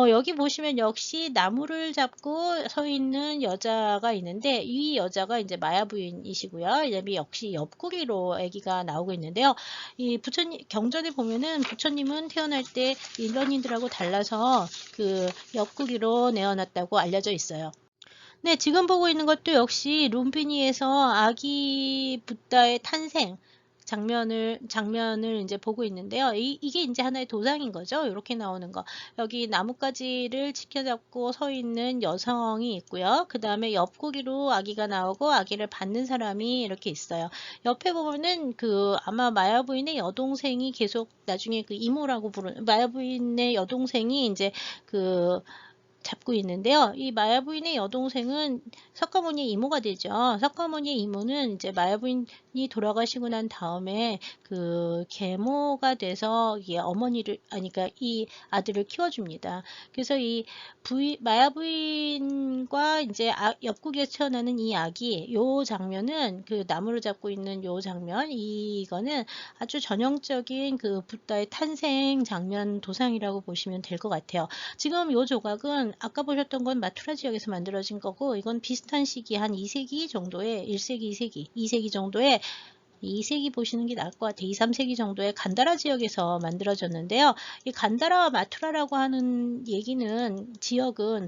여기 보시면 역시 나무를 잡고 서 있는 여자가 있는데, 이 여자가 이제 마야 부인이시고요. 그다음에 역시 옆구리로 아기가 나오고 있는데요. 이 부처님 경전에 보면은 부처님은 태어날 때 일반인들하고 달라서 그 옆구리로 내어놨다고 알려져 있어요. 네, 지금 보고 있는 것도 역시 룸피니에서 아기 붓다의 탄생 장면을 이제 보고 있는데요. 이게 이제 하나의 도상인 거죠. 이렇게 나오는 거. 여기 나뭇가지를 지켜잡고 서 있는 여성이 있고요. 그 다음에 옆구리로 아기가 나오고 아기를 받는 사람이 이렇게 있어요. 옆에 보면은 그 아마 마야 부인의 여동생이 계속 나중에 그 이모라고 부르는 마야 부인의 여동생이 이제 그 잡고 있는데요. 이 마야 부인의 여동생은 석가모니의 이모가 되죠. 석가모니의 이모는 이제 마야 부인이 돌아가시고 난 다음에 그 계모가 돼서 이 어머니를, 아니, 그러니까 이 아들을 키워줍니다. 그래서 이 마야 부인과 이제 옆구리에서 태어나는 이 아기, 요 장면은 그 나무를 잡고 있는 요 장면, 이거는 아주 전형적인 그 붓다의 탄생 장면 도상이라고 보시면 될 것 같아요. 지금 요 조각은 아까 보셨던 건 마투라 지역에서 만들어진 거고, 이건 비슷한 시기 한 2세기 정도의 1세기, 2세기 정도의 2세기 보시는 게 나을 것 같아요. 2, 3세기 정도의 간다라 지역에서 만들어졌는데요. 이 간다라와 마투라라고 하는 얘기는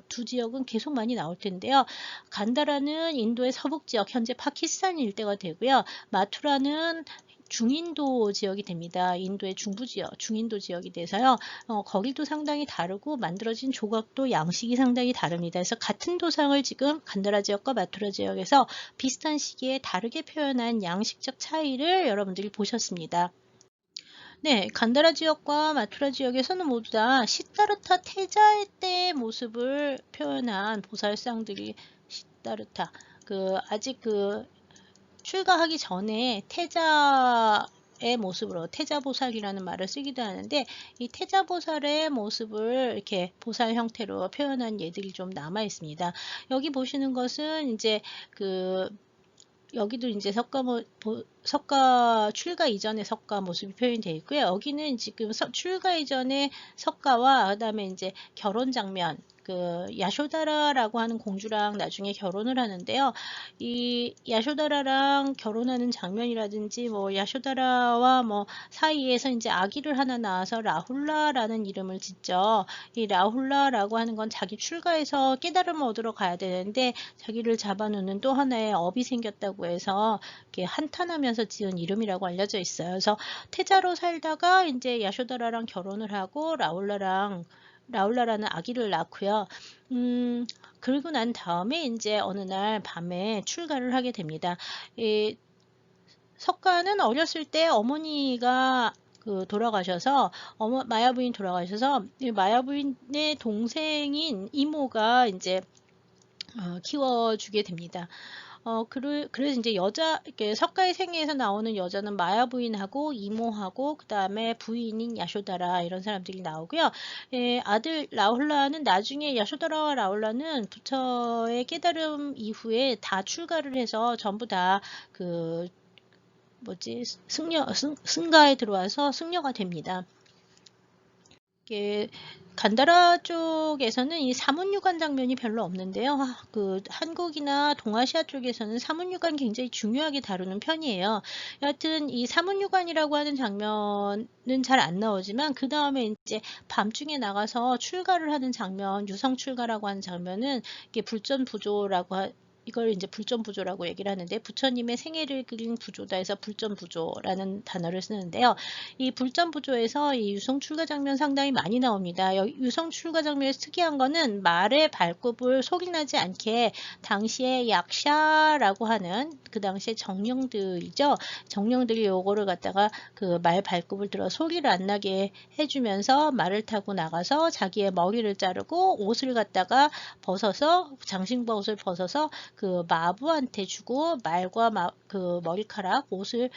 두 지역은 계속 많이 나올 텐데요. 간다라는 인도의 서북 지역, 현재 파키스탄 일대가 되고요. 마투라는 중인도 지역이 됩니다. 인도의 중부 지역, 중인도 지역이 돼서요. 거리도 상당히 다르고 만들어진 조각도 양식이 상당히 다릅니다. 그래서 같은 도상을 지금 간다라 지역과 마투라 지역에서 비슷한 시기에 다르게 표현한 양식적 차이를 여러분들이 보셨습니다. 네, 간다라 지역과 마투라 지역에서는 모두 다 시타르타 태자 때의 모습을 표현한 보살상들이, 시타르타, 아직 출가하기 전에 태자의 모습으로 태자보살이라는 말을 쓰기도 하는데, 이 태자보살의 모습을 이렇게 보살 형태로 표현한 예들이 좀 남아 있습니다. 여기 보시는 것은 이제 여기도 이제 석가 출가 이전의 석가 모습이 표현되어 있고요. 여기는 지금 출가 이전의 석가와 그다음에 이제 결혼 장면, 그 야쇼다라라고 하는 공주랑 나중에 결혼을 하는데요. 이 야쇼다라랑 결혼하는 장면이라든지 뭐 야쇼다라와 뭐 사이에서 이제 아기를 하나 낳아서 라훌라라는 이름을 짓죠. 이 라훌라라고 하는 건 자기 출가해서 깨달음을 얻으러 가야 되는데 자기를 잡아놓는 또 하나의 업이 생겼다고 해서 이렇게 한탄하면서 지은 이름이라고 알려져 있어요. 그래서 태자로 살다가 이제 야쇼다라랑 결혼을 하고 라울라라는 아기를 낳고요. 그러고 난 다음에 이제 어느 날 밤에 출가를 하게 됩니다. 이 석가는 어렸을 때 어머니가 돌아가셔서 마야 부인 돌아가셔서 마야 부인의 동생인 이모가 이제 키워주게 됩니다. 그래서 이제 이렇게 석가의 생애에서 나오는 여자는 마야 부인하고 이모하고 그 다음에 부인인 야쇼다라 이런 사람들이 나오고요. 아들 라울라는 나중에 야쇼다라와 라울라는 부처의 깨달음 이후에 다 출가를 해서 전부 다 승가에 들어와서 승려가 됩니다. 간다라 쪽에서는 이 사문유관 장면이 별로 없는데요. 한국이나 동아시아 쪽에서는 사문유관 굉장히 중요하게 다루는 편이에요. 여하튼 이 사문유관이라고 하는 장면은 잘 안 나오지만 그 다음에 이제 밤중에 나가서 출가를 하는 장면, 유성 출가라고 하는 장면은 이게 불전부조라고 이걸 이제 불전부조라고 얘기를 하는데 부처님의 생애를 그린 부조다 해서 불전부조라는 단어를 쓰는데요. 이 불전부조에서 이 유성 출가 장면 상당히 많이 나옵니다. 유성 출가 장면에서 특이한 거는 말의 발굽을 소리나지 않게 당시에 약샤라고 하는 그 당시에 정령들이죠. 정령들이 요거를 갖다가 그 말 발굽을 들어 소리를 안 나게 해주면서 말을 타고 나가서 자기의 머리를 자르고 옷을 갖다가 벗어서 장신구 옷을 벗어서 그 마부한테 주고 말과 그 머리카락 옷을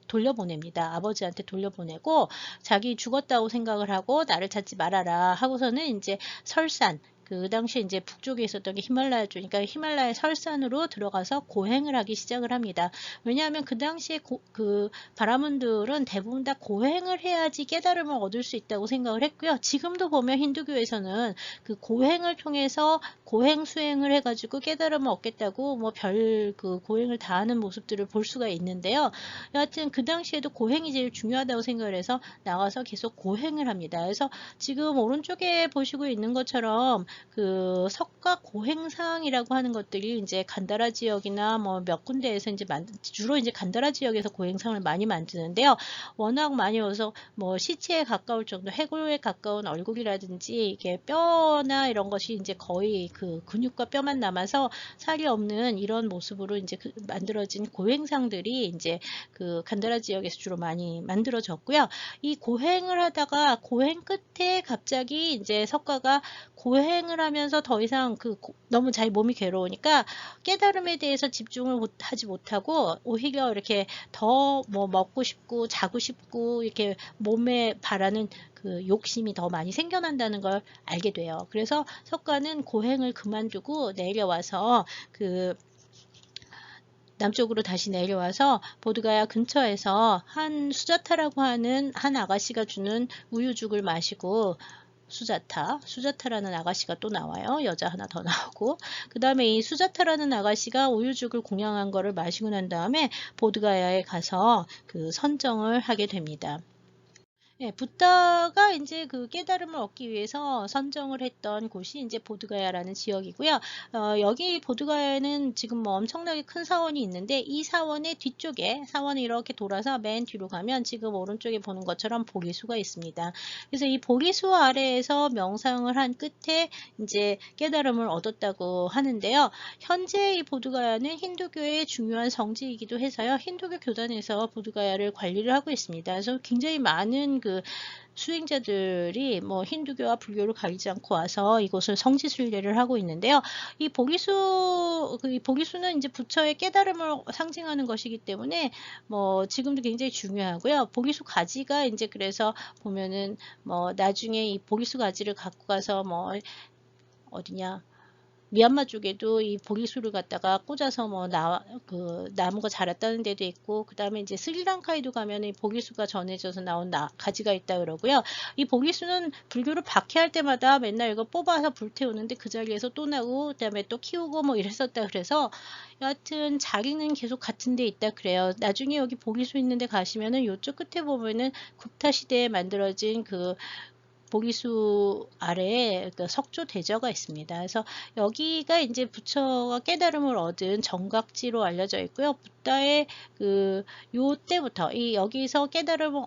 돌려보냅니다. 아버지한테 돌려보내고 자기 죽었다고 생각을 하고 나를 찾지 말아라 하고서는 이제 설산 그 당시에 이제 북쪽에 있었던 게 히말라야 쪽이니까 히말라야 설산으로 들어가서 고행을 하기 시작을 합니다. 왜냐하면 그 당시에 그 바라문들은 대부분 다 고행을 해야지 깨달음을 얻을 수 있다고 생각을 했고요. 지금도 보면 힌두교에서는 그 고행을 통해서 고행 수행을 해가지고 깨달음을 얻겠다고 뭐 그 고행을 다하는 모습들을 볼 수가 있는데요. 여하튼 그 당시에도 고행이 제일 중요하다고 생각을 해서 나가서 계속 고행을 합니다. 그래서 지금 오른쪽에 보시고 있는 것처럼 그 석가 고행상이라고 하는 것들이 이제 간다라 지역이나 뭐 몇 군데에서 이제 주로 이제 간다라 지역에서 고행상을 많이 만드는데요. 워낙 많이 와서 뭐 시체에 가까울 정도 해골에 가까운 얼굴이라든지 이게 뼈나 이런 것이 이제 거의 그 근육과 뼈만 남아서 살이 없는 이런 모습으로 이제 만들어진 고행상들이 이제 그 간다라 지역에서 주로 많이 만들어졌고요. 이 고행을 하다가 고행 끝에 갑자기 이제 석가가 고행을 하면서 더 이상 너무 자기 몸이 괴로우니까 깨달음에 대해서 집중을 하지 못하고 오히려 이렇게 더 뭐 먹고 싶고 자고 싶고 이렇게 몸에 바라는 그 욕심이 더 많이 생겨난다는 걸 알게 돼요. 그래서 석가는 고행을 그만두고 내려와서 남쪽으로 다시 내려와서 보드가야 근처에서 한 수자타라고 하는 한 아가씨가 주는 우유죽을 마시고 수자타라는 아가씨가 또 나와요. 여자 하나 더 나오고 그 다음에 이 수자타라는 아가씨가 우유죽을 공양한 거를 마시고 난 다음에 보드가야에 가서 그 선정을 하게 됩니다. 붓다가 이제 그 깨달음을 얻기 위해서 선정을 했던 곳이 이제 보드가야라는 지역이고요. 여기 보드가야에는 지금 뭐 엄청나게 큰 사원이 있는데 이 사원의 뒤쪽에 사원이 이렇게 돌아서 맨 뒤로 가면 지금 오른쪽에 보는 것처럼 보리수가 있습니다. 그래서 이 보리수 아래에서 명상을 한 끝에 이제 깨달음을 얻었다고 하는데요. 현재 이 보드가야는 힌두교의 중요한 성지이기도 해서요. 힌두교 교단에서 보드가야를 관리를 하고 있습니다. 그래서 굉장히 많은 그 수행자들이 뭐 힌두교와 불교를 가리지 않고 와서 이곳을 성지 순례를 하고 있는데요. 이 보리수는 이제 부처의 깨달음을 상징하는 것이기 때문에 뭐 지금도 굉장히 중요하고요. 보리수 가지가 이제 그래서 보면은 뭐 나중에 이 보리수 가지를 갖고 가서 뭐 어디냐 미얀마 쪽에도 이 보리수를 갖다가 꽂아서 뭐 나무가 자랐다는 데도 있고, 그 다음에 이제 스리랑카에도 가면 이 보리수가 전해져서 나온 가지가 있다 그러고요. 이 보리수는 불교를 박해할 때마다 맨날 이거 뽑아서 불태우는데 그 자리에서 또 나고, 그 다음에 또 키우고 뭐 이랬었다 그래서, 여하튼 자리는 계속 같은 데 있다 그래요. 나중에 여기 보리수 있는 데 가시면은 요쪽 끝에 보면은 굽타 시대에 만들어진 그 보리수 아래에 그 석조 대저가 있습니다. 그래서 여기가 이제 부처가 깨달음을 얻은 정각지로 알려져 있고요. 붓다의 그 요때부터 이 여기서 깨달음을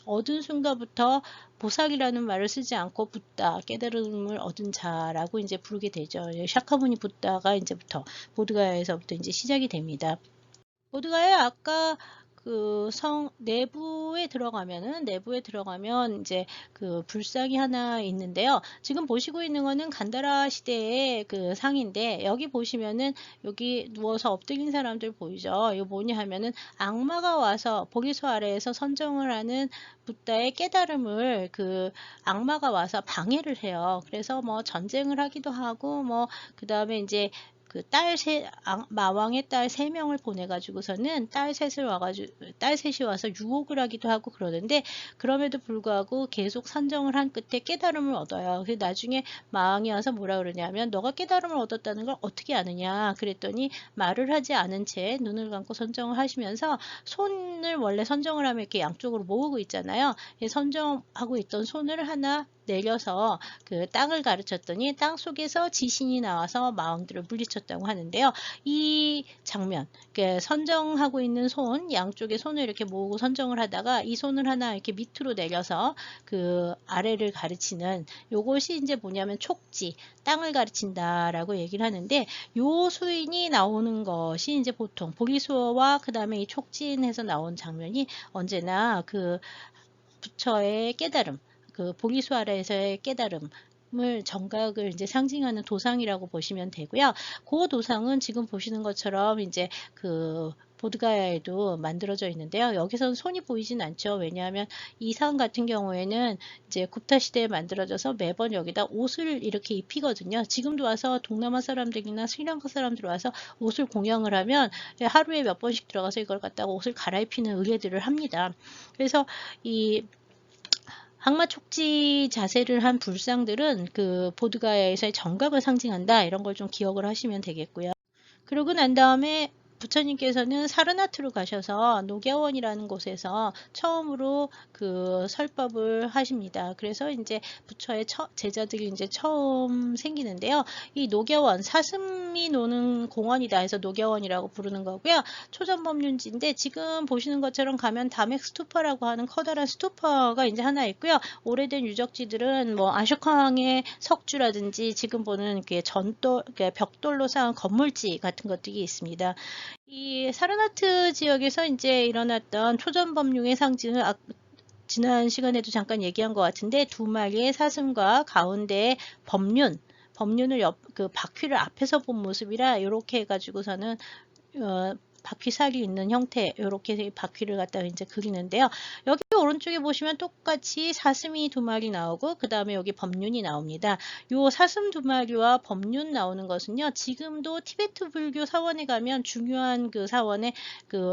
얻은 순간부터 보살이라는 말을 쓰지 않고 붓다, 깨달음을 얻은 자라고 이제 부르게 되죠. 샤카무니 붓다가 이제부터 보드가야에서부터 이제 시작이 됩니다. 보드가야 아까 그 내부에 들어가면 이제 그 불상이 하나 있는데요. 지금 보시고 있는 거는 간다라 시대의 그 상인데, 여기 보시면은 여기 누워서 엎드린 사람들 보이죠? 이거 뭐냐 하면은 악마가 와서 보리수 아래에서 선정을 하는 붓다의 깨달음을 그 악마가 와서 방해를 해요. 그래서 뭐 전쟁을 하기도 하고, 뭐 그 다음에 이제 그 마왕의 딸 3명을 보내가지고서는 딸 셋이 와서 유혹을 하기도 하고 그러는데, 그럼에도 불구하고 계속 선정을 한 끝에 깨달음을 얻어요. 그래서 나중에 마왕이 와서 뭐라 그러냐면, 너가 깨달음을 얻었다는 걸 어떻게 아느냐 그랬더니, 말을 하지 않은 채 눈을 감고 선정을 하시면서, 손을 원래 선정을 하면 이렇게 양쪽으로 모으고 있잖아요. 선정하고 있던 손을 하나 내려서 그 땅을 가르쳤더니 땅 속에서 지신이 나와서 마왕들을 물리쳤다고 하는데요. 이 장면, 선정하고 있는 손, 양쪽에 손을 이렇게 모으고 선정을 하다가 이 손을 하나 이렇게 밑으로 내려서 그 아래를 가르치는 요것이 이제 뭐냐면 촉지, 땅을 가르친다라고 얘기를 하는데, 요 수인이 나오는 것이 이제 보통 보리수어와 그 다음에 이 촉진에서 나온 장면이 언제나 그 부처의 깨달음, 그 보리수 아래에서의 깨달음을 정각을 이제 상징하는 도상이라고 보시면 되고요. 그 도상은 지금 보시는 것처럼 이제 그 보드가야에도 만들어져 있는데요. 여기서는 손이 보이진 않죠. 왜냐하면 이 상 같은 경우에는 이제 굽타 시대에 만들어져서 매번 여기다 옷을 이렇게 입히거든요. 지금도 와서 동남아 사람들이나 스리랑카 사람들 와서 옷을 공양을 하면 하루에 몇 번씩 들어가서 이걸 갖다가 옷을 갈아입히는 의례들을 합니다. 그래서 이 항마 촉지 자세를 한 불상들은 그 보드가야에서의 정각을 상징한다, 이런 걸 좀 기억을 하시면 되겠고요. 그러고 난 다음에 부처님께서는 사르나트로 가셔서 녹야원이라는 곳에서 처음으로 그 설법을 하십니다. 그래서 이제 부처의 제자들이 이제 처음 생기는데요. 이 녹야원, 사슴이 노는 공원이다 해서 녹야원이라고 부르는 거고요. 초전법륜지인데, 지금 보시는 것처럼 가면 다맥 스투파라고 하는 커다란 스투파가 이제 하나 있고요. 오래된 유적지들은 뭐 아쇼카항의 석주라든지 지금 보는 벽돌로 쌓은 건물지 같은 것들이 있습니다. 이 사르나트 지역에서 이제 일어났던 초전법륜의 상징을 지난 시간에도 잠깐 얘기한 것 같은데, 2마리의 사슴과 가운데에 법륜을 그 바퀴를 앞에서 본 모습이라, 이렇게 해가지고서는 바퀴살이 있는 형태, 이렇게 바퀴를 갖다가 이제 그리는데요. 여기 오른쪽에 보시면 똑같이 사슴이 2마리 나오고, 그 다음에 여기 법륜이 나옵니다. 요 사슴 2마리와 법륜 나오는 것은요, 지금도 티베트 불교 사원에 가면 중요한 그 사원에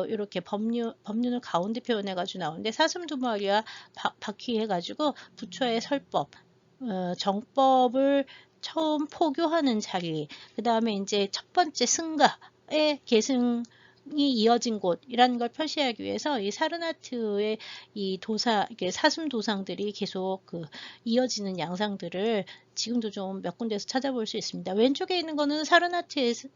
이렇게 법륜을 가운데 표현해가지고 나오는데, 사슴 2마리와 바퀴 해가지고 부처의 설법, 정법을 처음 포교하는 자리, 그 다음에 이제 첫 번째 승가의 계승 이 이어진 곳이라는 걸 표시하기 위해서 이 사르나트의 이 사슴 도상들이 계속 이어지는 양상들을 지금도 좀 몇 군데에서 찾아볼 수 있습니다. 왼쪽에 있는 거는 사르나트에서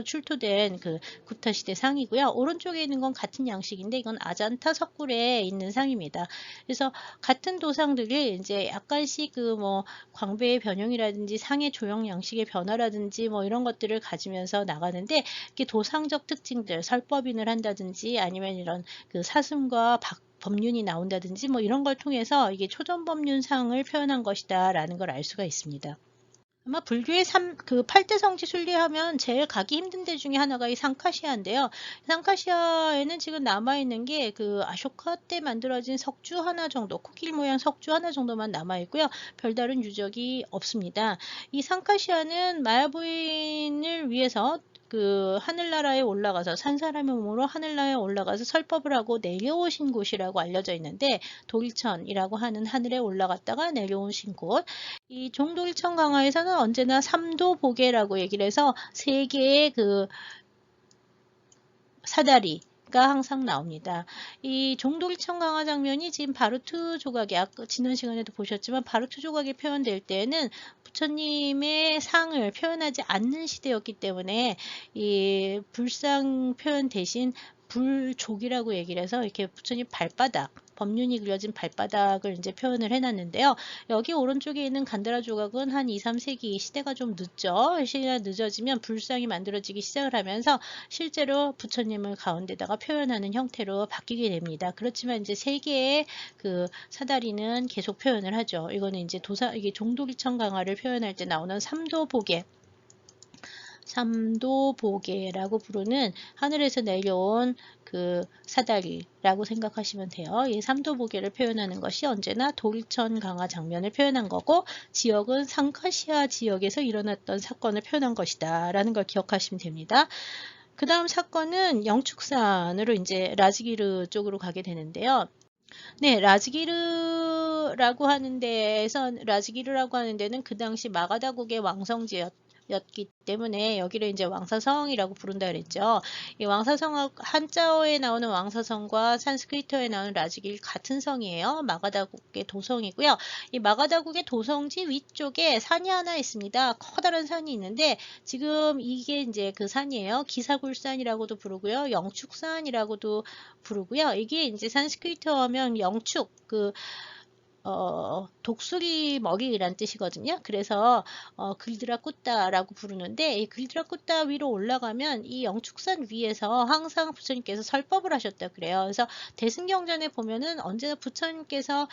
출토된 그 굽타 시대 상이고요. 오른쪽에 있는 건 같은 양식인데, 이건 아잔타 석굴에 있는 상입니다. 그래서 같은 도상들이 이제 약간씩 뭐 광배의 변형이라든지 상의 조형 양식의 변화라든지 뭐 이런 것들을 가지면서 나가는데, 이게 도상적 특징들, 설법인을 한다든지 아니면 이런 그 사슴과 법륜이 나온다든지 뭐 이런 걸 통해서 이게 초전법륜상을 표현한 것이다 라는 걸 알 수가 있습니다. 아마 불교의 그 8대 성지 순리하면 제일 가기 힘든 데 중에 하나가 이 상카시아인데요. 상카시아에는 지금 남아있는 게 그 아쇼카 때 만들어진 석주 하나 정도, 코끼리 모양 석주 하나 정도만 남아있고요. 별다른 유적이 없습니다. 이 상카시아는 마야 부인을 위해서 그 하늘나라에 올라가서 산 사람의 몸으로 하늘나라에 올라가서 설법을 하고 내려오신 곳이라고 알려져 있는데, 도일천이라고 하는 하늘에 올라갔다가 내려오신 곳. 이 종도일천 강화에서는 언제나 삼도보계라고 얘기를 해서 세 개의 그 사다리가 항상 나옵니다. 이 종도일천 강화 장면이 지금 바루트 조각에, 아까 지난 시간에도 보셨지만 바루트 조각에 표현될 때에는 부처님의 상을 표현하지 않는 시대였기 때문에 이 불상 표현 대신 불족이라고 얘기를 해서 이렇게 부처님 발바닥, 법륜이 그려진 발바닥을 이제 표현을 해놨는데요. 여기 오른쪽에 있는 간다라 조각은 한 2, 3세기, 시대가 좀 늦죠. 시대가 늦어지면 불상이 만들어지기 시작을 하면서 실제로 부처님을 가운데다가 표현하는 형태로 바뀌게 됩니다. 그렇지만 이제 세 개의 그 사다리는 계속 표현을 하죠. 이거는 이제 이게 종도리천 강화를 표현할 때 나오는 삼도보계. 삼도보계라고 부르는 하늘에서 내려온 그 사다리라고 생각하시면 돼요. 이 삼도보계를 표현하는 것이 언제나 도리천 강화 장면을 표현한 거고, 지역은 상카시아 지역에서 일어났던 사건을 표현한 것이다 라는 걸 기억하시면 됩니다. 그 다음 사건은 영축산으로 이제 라즈기르 쪽으로 가게 되는데요. 네, 라즈기르라고 하는 라즈기르라고 하는 데는 그 당시 마가다국의 왕성지였기 때문에 여기를 이제 왕사성이라고 부른다 그랬죠. 이 왕사성, 한자어에 나오는 왕사성과 산스크리트어에 나오는 라즈길 같은 성이에요. 마가다국의 도성이고요. 이 마가다국의 도성지 위쪽에 산이 하나 있습니다. 커다란 산이 있는데 지금 이게 이제 그 산이에요. 기사굴산이라고도 부르고요. 영축산이라고도 부르고요. 이게 이제 산스크리트어 하면 영축, 독수리 먹이란 뜻이거든요. 그래서 글드라쿠따라고 부르는데, 이 글드라쿠따 위로 올라가면 이 영축산 위에서 항상 부처님께서 설법을 하셨다 그래요. 그래서 대승경전에 보면은 언제나 부처님께서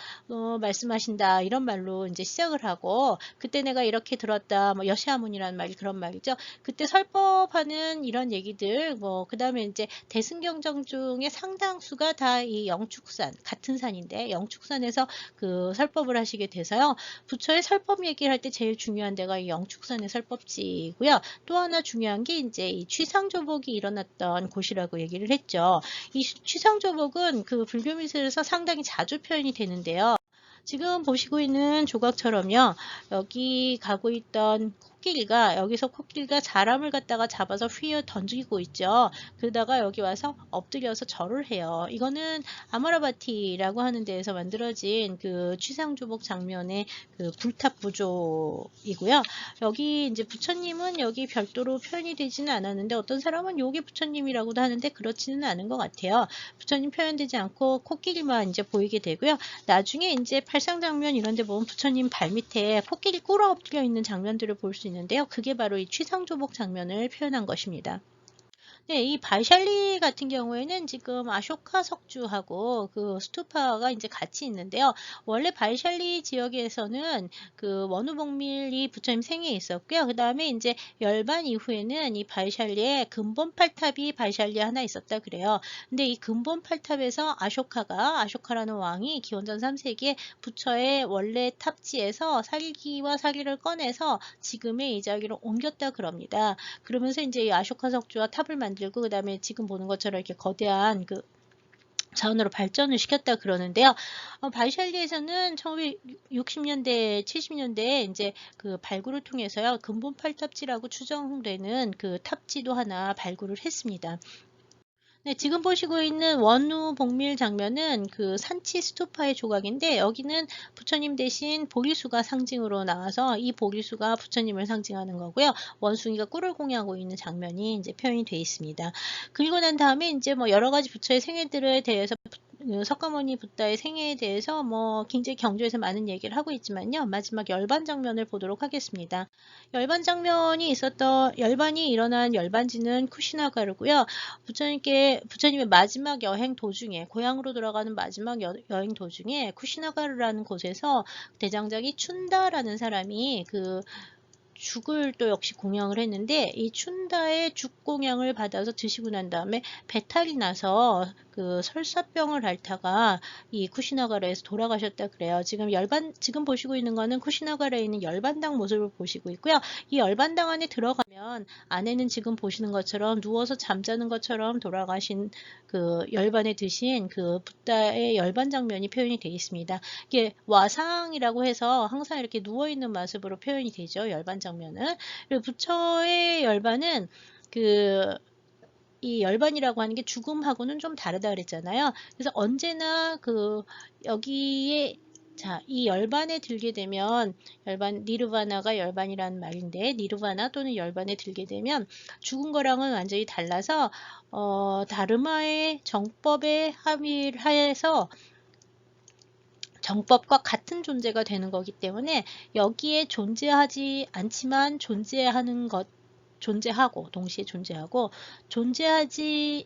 말씀하신다 이런 말로 이제 시작을 하고, 그때 내가 이렇게 들었다, 뭐 여시아문이라는 말이 그런 말이죠. 그때 설법하는 이런 얘기들, 뭐 그 다음에 이제 대승경전 중에 상당수가 다 이 영축산 같은 산인데, 영축산에서 그 설법을 하시게 돼서요. 부처의 설법 얘기를 할 때 제일 중요한 데가 이 영축산의 설법지고요. 또 하나 중요한 게 이제 이 취상조복이 일어났던 곳이라고 얘기를 했죠. 이 취상조복은 그 불교 미술에서 상당히 자주 표현이 되는데요. 지금 보시고 있는 조각처럼요. 여기 가고 있던 여기서 코끼리가 사람을 갖다가 잡아서 휘어 던지고 있죠. 그러다가 여기 와서 엎드려서 절을 해요. 이거는 아마라바티라고 하는 데에서 만들어진 그 취상조복 장면의 그 굴탑 부조이고요. 여기 이제 부처님은 여기 별도로 표현이 되지는 않았는데, 어떤 사람은 여기 부처님이라고도 하는데 그렇지는 않은 것 같아요. 부처님 표현되지 않고 코끼리만 이제 보이게 되고요. 나중에 이제 팔상 장면 이런 데 보면 부처님 발 밑에 코끼리 꿇어 엎드려 있는 장면들을 볼 수 있는데요. 그게 바로 이 취상조복 장면을 표현한 것입니다. 네, 이 바샬리 같은 경우에는 지금 아쇼카 석주하고 그 스투파가 이제 같이 있는데요. 원래 바샬리 지역에서는 그 원우복밀이 부처님 생에 있었고요. 그 다음에 이제 열반 이후에는 이 바샬리에 근본 팔탑이 바샬리에 하나 있었다 그래요. 근데 이 근본 팔탑에서 아쇼카라는 왕이 기원전 3세기에 부처의 원래 탑지에서 사기와 사기를 꺼내서 지금의 이 자리로 옮겼다 그럽니다. 그러면서 이제 이 아쇼카 석주와 탑을 만들고, 그 다음에 지금 보는 것처럼 이렇게 거대한 그 자원으로 발전을 시켰다 그러는데요. 바이샬리에서는 1960년대, 70년대에 이제 그 발굴을 통해서요, 근본 팔탑지라고 추정되는 그 탑지도 하나 발굴을 했습니다. 네, 지금 보시고 있는 원우 복밀 장면은 그 산치 스투파의 조각인데, 여기는 부처님 대신 보리수가 상징으로 나와서 이 보리수가 부처님을 상징하는 거고요. 원숭이가 꿀을 공유하고 있는 장면이 이제 표현이 되어 있습니다. 그리고 난 다음에 이제 뭐 여러 가지 부처의 생애들에 대해서 석가모니 부다의 생애에 대해서 뭐 굉장히 경주에서 많은 얘기를 하고 있지만요. 마지막 열반 장면을 보도록 하겠습니다. 열반이 일어난 열반지는 쿠시나가르고요. 부처님의 마지막 여행 도중에, 고향으로 돌아가는 마지막 여행 도중에 쿠시나가르라는 곳에서 대장장이 춘다라는 사람이 그 죽을 또 역시 공양을 했는데 이 춘다의 죽 공양을 받아서 드시고 난 다음에 배탈이 나서 그 설사병을 앓다가 이 쿠시나가라에서 돌아가셨다 그래요. 지금 보시고 있는 거는 쿠시나가라에 있는 열반당 모습을 보시고 있고요. 이 열반당 안에 들어가면 안에는 지금 보시는 것처럼 누워서 잠자는 것처럼 돌아가신 그 열반에 드신 그 붓다의 열반 장면이 표현이 되어 있습니다. 이게 와상이라고 해서 항상 이렇게 누워있는 모습으로 표현이 되죠. 열반 장면은. 그리고 부처의 열반은 이 열반이라고 하는 게 죽음하고는 좀 다르다 그랬잖아요. 그래서 언제나 여기에 이 열반에 들게 되면 니르바나가 열반이라는 말인데 니르바나 또는 열반에 들게 되면 죽은 거랑은 완전히 달라서 다르마의 정법에 합의해서 정법과 같은 존재가 되는 거기 때문에 여기에 존재하지 않지만 동시에 존재하고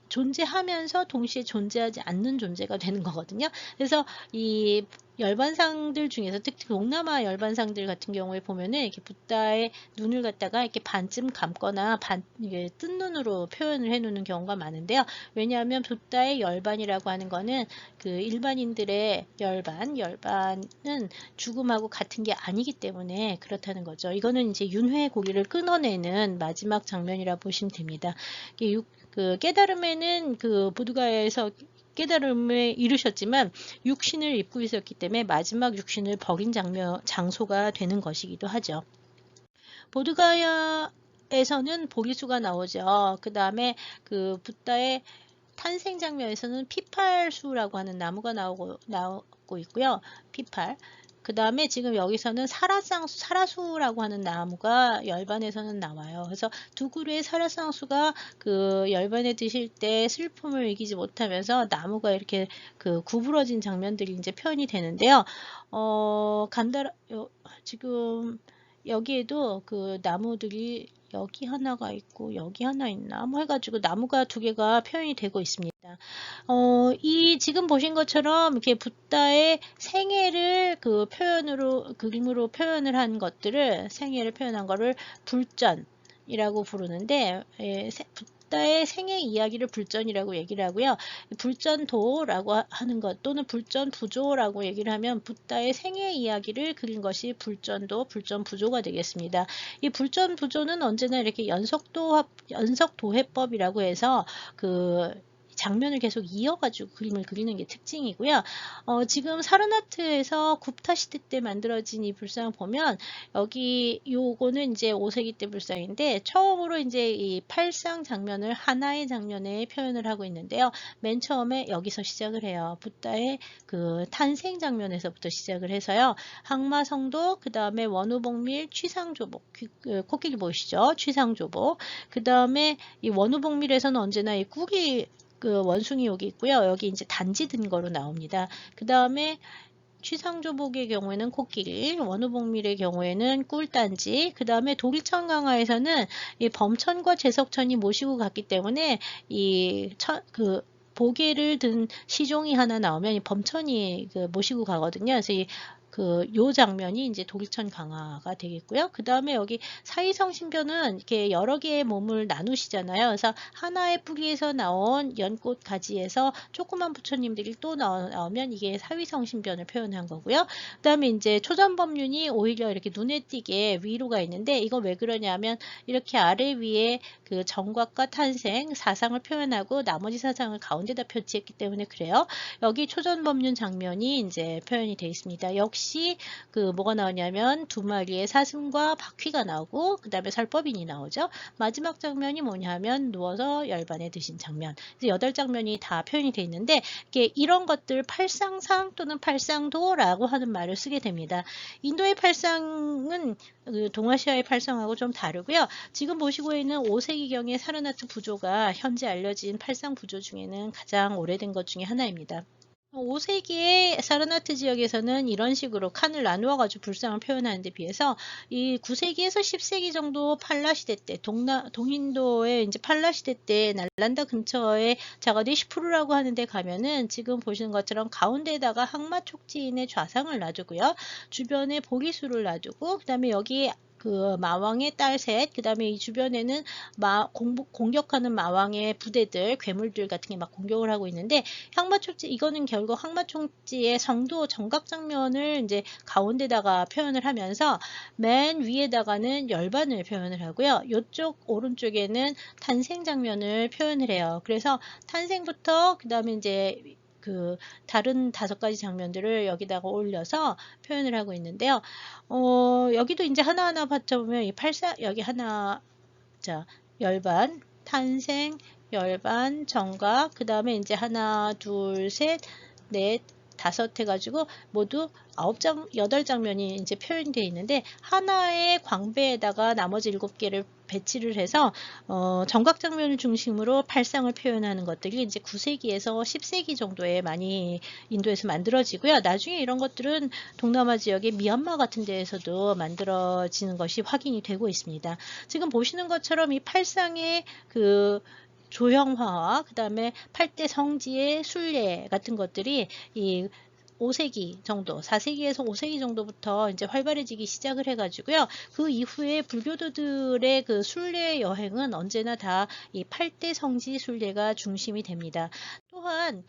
존재하면서 동시에 존재하지 않는 존재가 되는 거거든요. 그래서 이 열반상들 중에서 특히 동남아 열반상들 같은 경우에 보면은 이렇게 붓다의 눈을 갖다가 이렇게 반쯤 감거나 이게 뜬 눈으로 표현을 해 놓는 경우가 많은데요. 왜냐하면 붓다의 열반이라고 하는 거는 그 일반인들의 열반은 죽음하고 같은 게 아니기 때문에 그렇다는 거죠. 이거는 이제 윤회의 고리를 끊어내는 마지막 장면이라 보시면 됩니다. 깨달음에는 보드가야에서 깨달음에 이르셨지만 육신을 입고 있었기 때문에 마지막 육신을 버린 장소가 되는 것이기도 하죠. 보드가야에서는 보리수가 나오죠. 그 다음에 붓다의 탄생 장면에서는 피팔수라고 하는 나무가 나오고 있고요. 피팔. 그 다음에 지금 여기서는 사라수라고 하는 나무가 열반에서는 나와요. 그래서 두 그루의 사라상수가 열반에 드실 때 슬픔을 이기지 못하면서 나무가 이렇게 구부러진 장면들이 이제 표현이 되는데요. 지금 여기에도 나무들이 여기 하나가 있고 여기 하나 있나 뭐 해가지고 나무가 두 개가 표현이 되고 있습니다. 이 지금 보신 것처럼 이렇게 붓다의 생애를 그림으로 표현을 한 것들을 생애를 표현한 거를 불전이라고 부르는데 붓다의 생애 이야기를 불전이라고 얘기를 하고요. 불전도라고 하는 것 또는 불전부조라고 얘기를 하면 붓다의 생애 이야기를 그린 것이 불전도, 불전부조가 되겠습니다. 이 불전부조는 언제나 이렇게 연속도해법이라고 해서 장면을 계속 이어가지고 그림을 그리는 게 특징이고요. 지금 사르나트에서 굽타 시대 때 만들어진 이 불상을 보면 요거는 이제 5세기 때 불상인데 처음으로 이제 이 팔상 장면을 하나의 장면에 표현을 하고 있는데요. 맨 처음에 여기서 시작을 해요. 붓다의 탄생 장면에서부터 시작을 해서요. 항마성도, 그 다음에 원우복밀, 취상조복, 코끼리 보이시죠? 취상조복. 그 다음에 이 원우복밀에서는 언제나 이 꿀이 원숭이 여기 있고요. 여기 이제 단지 든 거로 나옵니다. 그 다음에 취상조복의 경우에는 코끼리, 원우복밀의 경우에는 꿀단지, 그 다음에 도리천 강화에서는 이 범천과 재석천이 모시고 갔기 때문에 보계를 든 시종이 하나 나오면 이 범천이 모시고 가거든요. 그래서 요 장면이 이제 도리천 강화가 되겠고요. 그 다음에 여기 사위성 신변은 이렇게 여러 개의 몸을 나누시잖아요. 그래서 하나의 뿌리에서 나온 연꽃 가지에서 조그만 부처님들이 또 나오면 이게 사위성 신변을 표현한 거고요. 그 다음에 이제 초전법륜이 오히려 이렇게 눈에 띄게 위로 가 있는데 이거 왜 그러냐면 이렇게 아래 위에 정각과 탄생, 사상을 표현하고 나머지 사상을 가운데다 표치했기 때문에 그래요. 여기 초전법륜 장면이 이제 표현이 되어 있습니다. 역시 뭐가 나오냐면 두 마리의 사슴과 바퀴가 나오고 그 다음에 설법인이 나오죠. 마지막 장면이 뭐냐면 누워서 열반에 드신 장면. 그래서 8장면이 다 표현이 되어 있는데 이런 것들 팔상상 또는 팔상도라고 하는 말을 쓰게 됩니다. 인도의 팔상은 동아시아의 팔상하고 좀 다르고요. 지금 보시고 있는 5세기경의 사르나트 부조가 현재 알려진 팔상 부조 중에는 가장 오래된 것 중에 하나입니다. 5세기의 사르나트 지역에서는 이런 식으로 칸을 나누어 가지고 불상을 표현하는 데 비해서 이 9세기에서 10세기 정도 팔라 시대 때 동인도의 이제 팔라 시대 때 날란다 근처에 자가디시푸르라고 하는 데 가면은 지금 보시는 것처럼 가운데에다가 항마 촉지인의 좌상을 놔두고요. 주변에 보리수를 놔두고 그다음에 여기 그 마왕의 딸 셋, 그 다음에 이 주변에는 공격하는 마왕의 부대들, 괴물들 같은 게 막 공격을 하고 있는데, 항마총지, 이거는 결국 항마총지의 성도 정각 장면을 이제 가운데다가 표현을 하면서 맨 위에다가는 열반을 표현을 하고요. 이쪽 오른쪽에는 탄생 장면을 표현을 해요. 그래서 탄생부터 그 다음에 이제 그 다른 5가지 장면들을 여기다가 올려서 표현을 하고 있는데요. 여기도 이제 하나하나 받쳐보면 이 여기 하나, 자, 열반, 탄생, 열반, 정각, 그 다음에 이제 하나, 둘, 셋, 넷, 5 해가지고 모두 8장면이 이제 표현되어 있는데, 하나의 광배에다가 나머지 7개를 배치를 해서 정각 장면을 중심으로 팔상을 표현하는 것들이 이제 9세기에서 10세기 정도에 많이 인도에서 만들어지고요. 나중에 이런 것들은 동남아 지역의 미얀마 같은 데에서도 만들어지는 것이 확인이 되고 있습니다. 지금 보시는 것처럼 이 팔상의 그 조형화와 그 다음에 8대 성지의 순례 같은 것들이 이 5세기 정도, 4세기에서 5세기 정도부터 이제 활발해지기 시작을 해가지고요. 그 이후에 불교도들의 그 순례 여행은 언제나 다 이 8대 성지 순례가 중심이 됩니다. 또한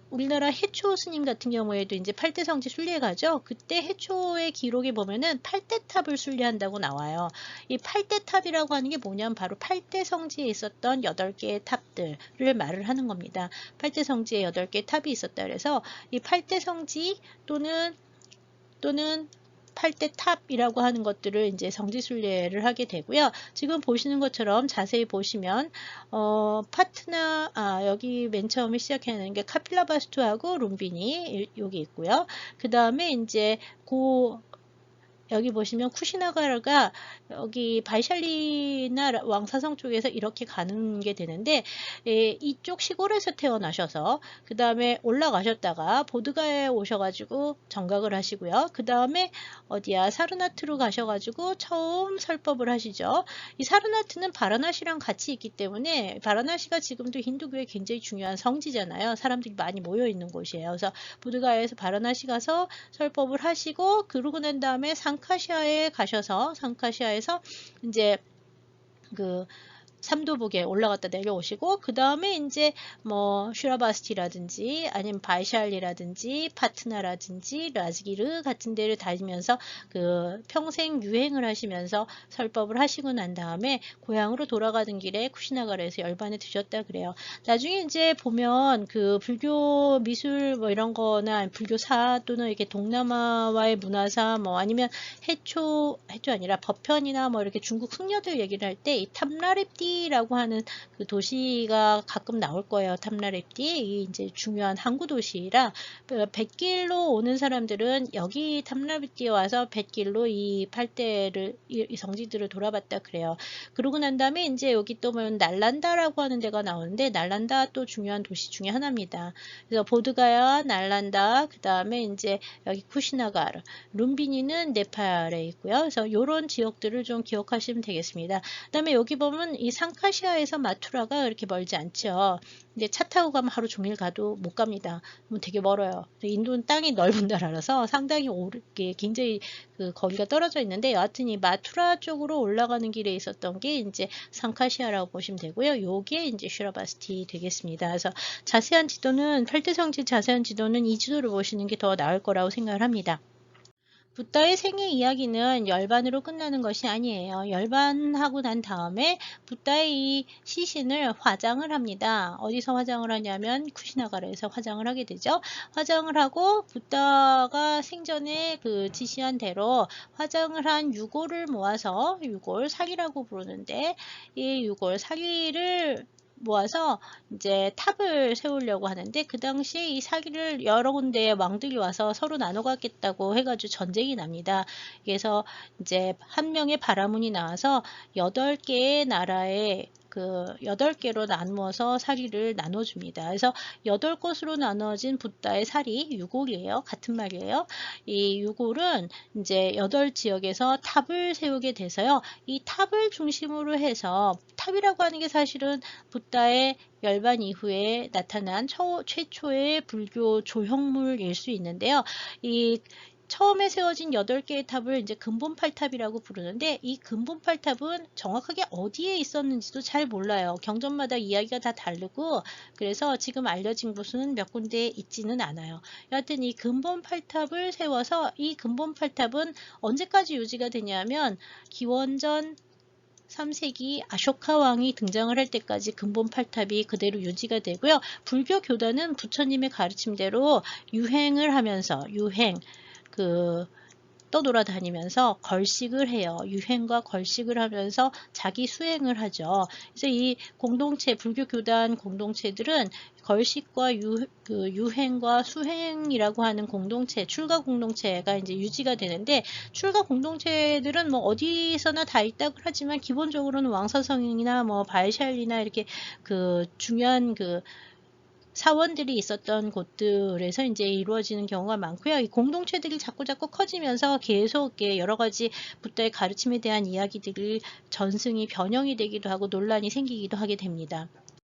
우리나라 해초 스님 같은 경우에도 이제 8대 성지 순례 가죠. 그때 해초의 기록에 보면은 8대 탑을 순례한다고 나와요. 이 8대 탑이라고 하는 게 뭐냐면 바로 8대 성지에 있었던 8개의 탑들을 말을 하는 겁니다. 8대 성지에 8개의 탑이 있었다 그래서 이 8대 성지 또는 8대 탑이라고 하는 것들을 이제 성지순례를 하게 되고요. 지금 보시는 것처럼 자세히 보시면 여기 맨 처음에 시작하는 게 카필라바스투하고 룸비니 여기 있고요. 그 다음에 이제 여기 보시면 쿠시나가르가 여기 바이샬리나 왕사성 쪽에서 이렇게 가는 게 되는데, 이쪽 시골에서 태어나셔서 그 다음에 올라가셨다가 보드가에 오셔가지고 정각을 하시고요. 그 다음에 어디야 사르나트로 가셔가지고 처음 설법을 하시죠. 이 사르나트는 바라나시랑 같이 있기 때문에, 바라나시가 지금도 힌두교의 굉장히 중요한 성지잖아요. 사람들이 많이 모여 있는 곳이에요. 그래서 보드가에서 바라나시 가서 설법을 하시고, 그러고 난 다음에 상카시아에 가셔서 상카시아에서 이제 그 삼도북에 올라갔다 내려오시고, 그 다음에 이제 뭐 슈라바스티라든지 아니면 바이샬리라든지 파트나라든지 라즈기르 같은 데를 다니면서 그 평생 유행을 하시면서 설법을 하시고 난 다음에 고향으로 돌아가는 길에 쿠시나가르에서 열반에 드셨다 그래요. 나중에 이제 보면 그 불교 미술 뭐 이런 거나 불교사 또는 이렇게 동남아와의 문화사 뭐 아니면 해초 아니라 법편이나 뭐 이렇게 중국 승려들 얘기를 할 때 이 탐라랩디 라고 하는 그 도시가 가끔 나올 거예요. 탐라랩디 이 이제 중요한 항구 도시라 뱃길로 오는 사람들은 여기 탐라랩디에 와서 뱃길로 이 8대를 이 성지들을 돌아봤다 그래요. 그러고 난 다음에 이제 여기 또 보면 날란다라고 하는 데가 나오는데, 날란다 또 중요한 도시 중에 하나입니다. 그래서 보드가야, 날란다, 그 다음에 이제 여기 쿠시나가르, 룸비니는 네팔에 있고요. 그래서 이런 지역들을 좀 기억하시면 되겠습니다. 그 다음에 여기 보면 이 상카시아에서 마투라가 그렇게 멀지 않죠. 근데 차 타고 가면 하루 종일 가도 못 갑니다. 되게 멀어요. 인도는 땅이 넓은 나라라서 상당히 굉장히 그 거리가 떨어져 있는데, 여하튼 이 마투라 쪽으로 올라가는 길에 있었던 게 이제 상카시아라고 보시면 되고요. 요게 이제 슈라바스티 되겠습니다. 그래서 자세한 지도는 8대 성지 자세한 지도는 이 지도를 보시는 게 더 나을 거라고 생각을 합니다. 붓다의 생애 이야기는 열반으로 끝나는 것이 아니에요. 열반하고 난 다음에 붓다의 이 시신을 화장을 합니다. 어디서 화장을 하냐면 쿠시나가르에서 화장을 하게 되죠. 화장을 하고 붓다가 생전에 그 지시한 대로 화장을 한 유골을 모아서, 유골 사기라고 부르는데, 이 유골 사기를 모아서 이제 탑을 세우려고 하는데, 그 당시에 이 사기를 여러 군데 왕들이 와서 서로 나눠 갖겠다고 해가지고 전쟁이 납니다. 그래서 이제 한 명의 바라문이 나와서 8개의 나라의 그 8개로 나누어서 사리를 나눠줍니다. 그래서 8곳으로 나눠진 붓다의 사리, 유골이에요. 같은 말이에요. 이 유골은 이제 8지역에서 탑을 세우게 돼서요. 이 탑을 중심으로 해서, 탑이라고 하는 게 사실은 붓다의 열반 이후에 나타난 최초의 불교 조형물일 수 있는데요. 이 처음에 세워진 8개의 탑을 이제 근본팔탑이라고 부르는데, 이 근본팔탑은 정확하게 어디에 있었는지도 잘 몰라요. 경전마다 이야기가 다 다르고, 그래서 지금 알려진 곳은 몇 군데 있지는 않아요. 여하튼 이 근본팔탑을 세워서, 이 근본팔탑은 언제까지 유지가 되냐면 기원전 3세기 아쇼카 왕이 등장을 할 때까지 근본팔탑이 그대로 유지가 되고요. 불교 교단은 부처님의 가르침대로 유행을 하면서 떠돌아다니면서 걸식을 해요. 유행과 걸식을 하면서 자기 수행을 하죠. 그래서 이 공동체, 불교 교단 공동체들은 걸식과 유행과 수행이라고 하는 공동체, 출가 공동체가 이제 유지가 되는데, 출가 공동체들은 뭐 어디서나 다 있다고 하지만 기본적으로는 왕서성이나 뭐 발샬리나 이렇게 중요한 사원들이 있었던 곳들에서 이제 이루어지는 경우가 많고요. 이 공동체들이 자꾸자꾸 커지면서 계속 여러 가지 부다의 가르침에 대한 이야기들이 전승이 변형이 되기도 하고 논란이 생기기도 하게 됩니다.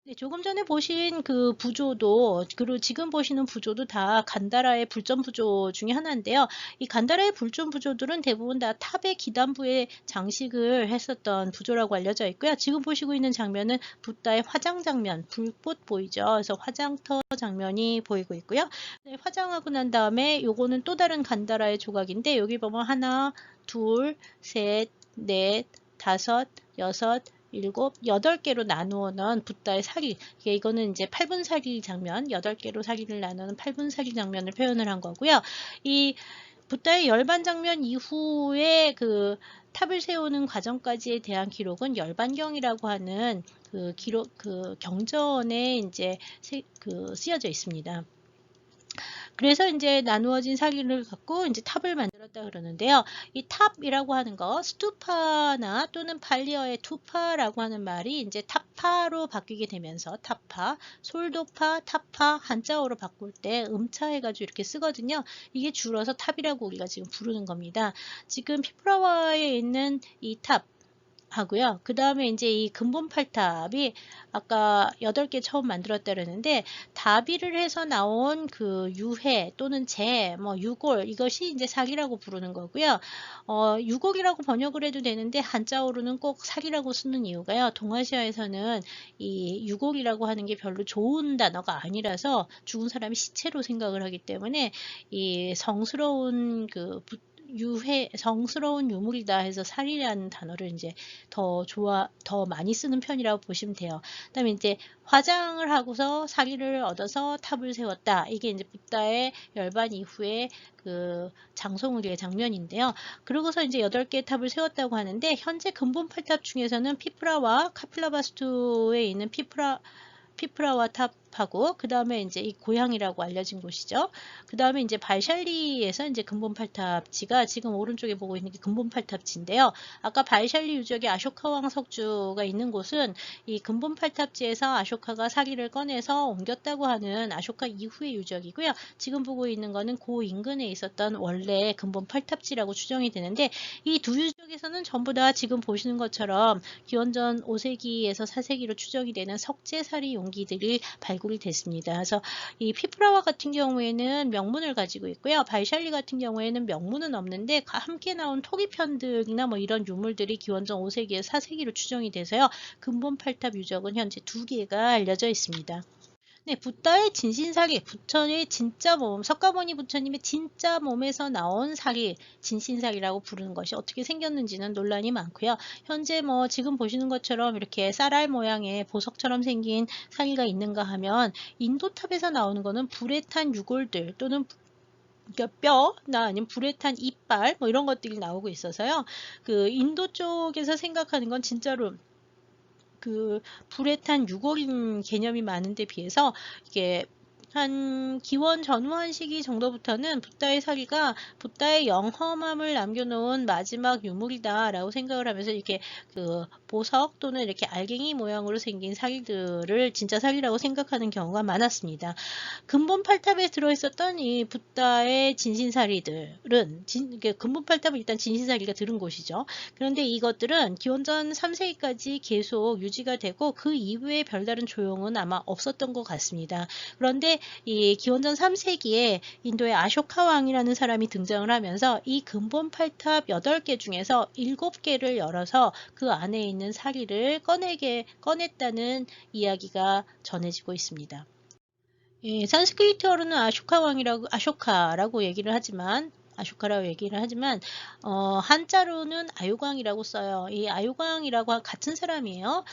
네, 조금 전에 보신 그 부조도, 그리고 지금 보시는 부조도 다 간다라의 불전 부조 중에 하나인데요. 이 간다라의 불전 부조들은 대부분 다 탑의 기단부에 장식을 했었던 부조라고 알려져 있고요. 지금 보시고 있는 장면은 부다의 화장 장면, 불꽃 보이죠? 그래서 화장터 장면이 보이고 있고요. 네, 화장하고 난 다음에 요거는 또 다른 간다라의 조각인데, 여기 보면 하나, 둘, 셋, 넷, 다섯, 여섯, 7, 8개로 나누어 놓은 부다의 사리. 이거는 이제 8분사리 장면, 8개로 사리를 나누는 8분사리 장면을 표현을 한 거고요. 이 부다의 열반 장면 이후에 탑을 세우는 과정까지에 대한 기록은 열반경이라고 하는 경전에 이제 쓰여져 있습니다. 그래서 이제 나누어진 사기를 갖고 이제 탑을 만들었다 그러는데요. 이 탑이라고 하는 거, 스투파나 또는 팔리어의 투파라고 하는 말이 이제 타파로 바뀌게 되면서 타파, 솔도파, 타파 한자어로 바꿀 때 음차 해가지고 이렇게 쓰거든요. 이게 줄어서 탑이라고 우리가 지금 부르는 겁니다. 지금 피프라와에 있는 이 탑, 하고요. 그 다음에 이제 이 근본팔탑이 아까 8개 처음 만들었다 그러는데, 다비를 해서 나온 유해 또는 유골, 이것이 이제 사기라고 부르는 거고요. 유골이라고 번역을 해도 되는데 한자어로는 꼭 사기라고 쓰는 이유가요. 동아시아에서는 이 유골이라고 하는 게 별로 좋은 단어가 아니라서 죽은 사람이 시체로 생각을 하기 때문에 이 성스러운 성스러운 유물이다 해서 살이라는 단어를 이제 더 많이 쓰는 편이라고 보시면 돼요. 그다음에 이제 화장을 하고서 사기를 얻어서 탑을 세웠다. 이게 이제 부다의 열반 이후에 장송우리의 장면인데요. 그러고서 이제 8개의 탑을 세웠다고 하는데, 현재 근본 8탑 중에서는 피프라와 카필라바스투에 있는 피프라와 탑하고, 그 다음에 이제 이 고향이라고 알려진 곳이죠. 그 다음에 이제 발샬리에서 이제 근본팔탑지가 지금 오른쪽에 보고 있는 게 근본팔탑지인데요. 아까 발샬리 유적의 아쇼카 왕 석주가 있는 곳은 이 근본팔탑지에서 아쇼카가 사기를 꺼내서 옮겼다고 하는 아쇼카 이후의 유적이고요. 지금 보고 있는 거는 그 인근에 있었던 원래 근본팔탑지라고 추정이 되는데, 이 두 유적에서는 전부 다 지금 보시는 것처럼 기원전 5세기에서 4세기로 추정이 되는 석재사리 용기들이 발굴이 됐습니다. 그래서 이 피프라와 같은 경우에는 명문을 가지고 있고요. 발샬리 같은 경우에는 명문은 없는데 함께 나온 토기편들이나 뭐 이런 유물들이 기원전 5세기에서 4세기로 추정이 돼서요. 근본팔탑 유적은 현재 2개가 알려져 있습니다. 네, 부다의 진신사리, 부처의 진짜 몸, 석가모니 부처님의 진짜 몸에서 나온 사리, 진신사리라고 부르는 것이 어떻게 생겼는지는 논란이 많고요. 현재 뭐 지금 보시는 것처럼 이렇게 쌀알 모양의 보석처럼 생긴 사리가 있는가 하면, 인도탑에서 나오는 거는 불에 탄 유골들 또는 뼈나 아니면 불에 탄 이빨 뭐 이런 것들이 나오고 있어서요. 인도 쪽에서 생각하는 건 진짜로 불에 탄 유골인 개념이 많은데 비해서, 이게 한 기원 전후 시기 정도부터는 부다의 사리가 부다의 영험함을 남겨놓은 마지막 유물이다라고 생각을 하면서 이렇게 보석 또는 이렇게 알갱이 모양으로 생긴 사리들을 진짜 사리라고 생각하는 경우가 많았습니다. 근본 팔탑에 들어있었던 이 부다의 진신사리들은 근본 팔탑은 일단 진신사리가 들은 곳이죠. 그런데 이것들은 기원전 3세기까지 계속 유지가 되고 그 이후에 별다른 조용은 아마 없었던 것 같습니다. 그런데 이 기원전 3세기에 인도의 아쇼카 왕이라는 사람이 등장을 하면서 이 근본 8탑 8개 중에서 7개를 열어서 그 안에 있는 사리를 꺼냈다는 이야기가 전해지고 있습니다. 예, 산스크리트어로는 아쇼카라고 얘기를 하지만 한자로는 아유광이라고 써요. 이 아유광이라고 같은 사람이에요.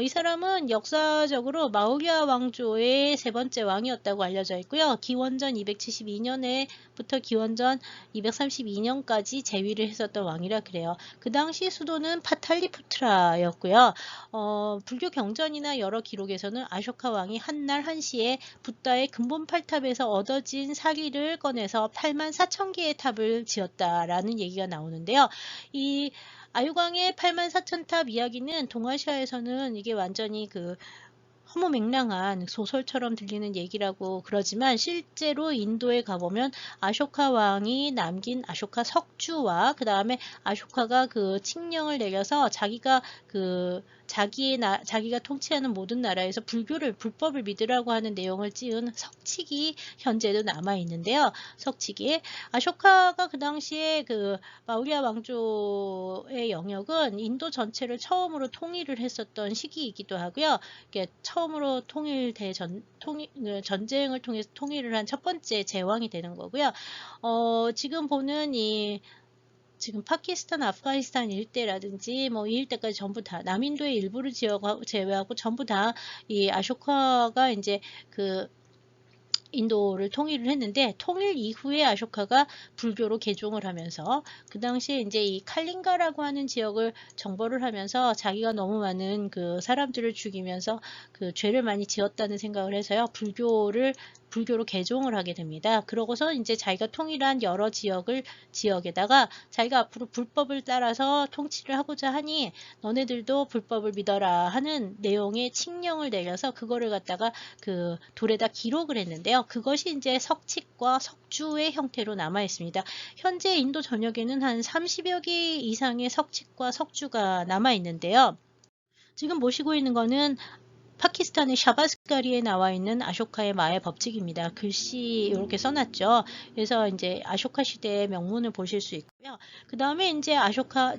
이 사람은 역사적으로 마우리아 왕조의 세 번째 왕이었다고 알려져 있고요. 기원전 272년에부터 기원전 232년까지 재위를 했었던 왕이라 그래요. 그 당시 수도는 파탈리푸트라였고요. 불교 경전이나 여러 기록에서는 아쇼카 왕이 한날 한시에 붓다의 근본 8탑에서 얻어진 사리를 꺼내서 84,000개의 탑을 지었다라는 얘기가 나오는데요. 이 아유광의 84,000탑 이야기는 동아시아에서는 이게 완전히 그 허무맹랑한 소설처럼 들리는 얘기라고 그러지만 실제로 인도에 가보면 아쇼카 왕이 남긴 아쇼카 석주와 그 다음에 아쇼카가 그 칙령을 내려서 자기가 통치하는 모든 나라에서 불법을 믿으라고 하는 내용을 찌은 석칙이 현재도 남아 있는데요. 석칙이 아쇼카가 그 당시에 그 마우리아 왕조의 영역은 인도 전체를 처음으로 통일을 했었던 시기이기도 하고요. 처음으로 전쟁을 통해서 통일을 한 첫 번째 제왕이 되는 거고요. 지금 보는 지금 파키스탄, 아프가니스탄 일대라든지 이 일대까지 전부 다 남인도의 일부를 제외하고 전부 다 이 아쇼카가 이제 그 인도를 통일을 했는데 통일 이후에 아쇼카가 불교로 개종을 하면서 그 당시에 이제 이 칼링가라고 하는 지역을 정벌을 하면서 자기가 너무 많은 그 사람들을 죽이면서 그 죄를 많이 지었다는 생각을 해서요. 불교로 개종을 하게 됩니다. 그러고서 이제 자기가 통일한 여러 지역에다가 자기가 앞으로 불법을 따라서 통치를 하고자 하니 너네들도 불법을 믿어라 하는 내용의 칙령을 내려서 그거를 갖다가 그 돌에다 기록을 했는데요. 그것이 이제 석칙과 석주의 형태로 남아 있습니다. 현재 인도 전역에는 한 30여 개 이상의 석칙과 석주가 남아 있는데요. 지금 보시고 있는 거는 파키스탄의 샤바스가리에 나와 있는 아쇼카의 마의 법칙입니다. 글씨 이렇게 써놨죠. 그래서 이제 아쇼카 시대의 명문을 보실 수 있고요. 그 다음에 이제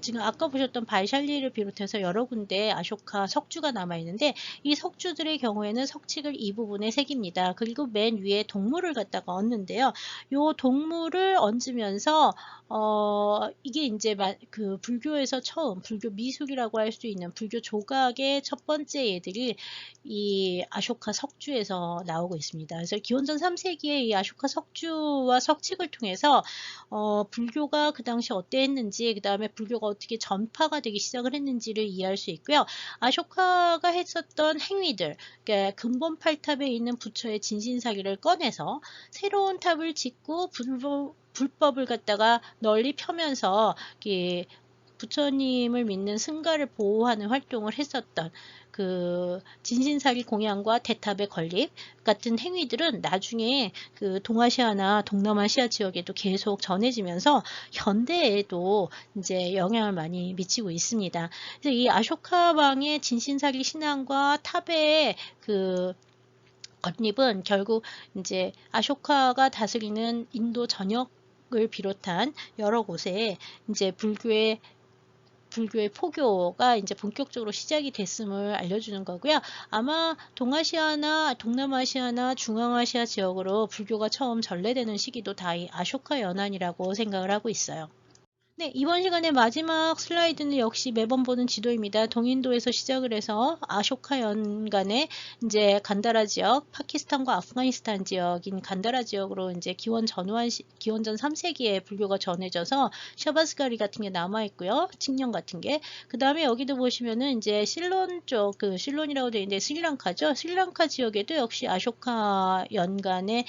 지금 아까 보셨던 바이샬리를 비롯해서 여러 군데 아쇼카 석주가 남아 있는데 이 석주들의 경우에는 석칙을 이 부분에 새깁니다. 그리고 맨 위에 동물을 갖다가 얹는데요. 이 동물을 얹으면서 이게 이제 그 불교에서 처음 불교 미술이라고 할 수 있는 불교 조각의 첫 번째 예들이 이 아쇼카 석주에서 나오고 있습니다. 그래서 기원전 3세기에 이 아쇼카 석주와 석칙을 통해서 불교가 그 당시 어땠는지 그 다음에 불교가 어떻게 전파가 되기 시작을 했는지를 이해할 수 있고요. 아쇼카가 했었던 행위들, 그러니까 근본 8탑에 있는 부처의 진신사기를 꺼내서 새로운 탑을 짓고 불법을 갖다가 널리 펴면서 부처님을 믿는 승가를 보호하는 활동을 했었던 그 진신사기 공양과 대탑의 건립 같은 행위들은 나중에 그 동아시아나 동남아시아 지역에도 계속 전해지면서 현대에도 이제 영향을 많이 미치고 있습니다. 그래서 이 아쇼카 왕의 진신사기 신앙과 탑의 그 건립은 결국 이제 아쇼카가 다스리는 인도 전역을 비롯한 여러 곳에 이제 불교의 포교가 이제 본격적으로 시작이 됐음을 알려주는 거고요. 아마 동아시아나 동남아시아나 중앙아시아 지역으로 불교가 처음 전래되는 시기도 다 이 아쇼카 연안이라고 생각을 하고 있어요. 네, 이번 시간의 마지막 슬라이드는 역시 매번 보는 지도입니다. 동인도에서 시작을 해서 아쇼카 연간에 이제 간다라 지역, 파키스탄과 아프가니스탄 지역인 간다라 지역으로 이제 기원전 3세기에 불교가 전해져서 샤바스가리 같은 게 남아 있고요. 칙령 같은 게. 그 다음에 여기도 보시면은 이제 실론 쪽, 실론이라고 되어 있는데 스리랑카죠. 스리랑카 지역에도 역시 아쇼카 연간에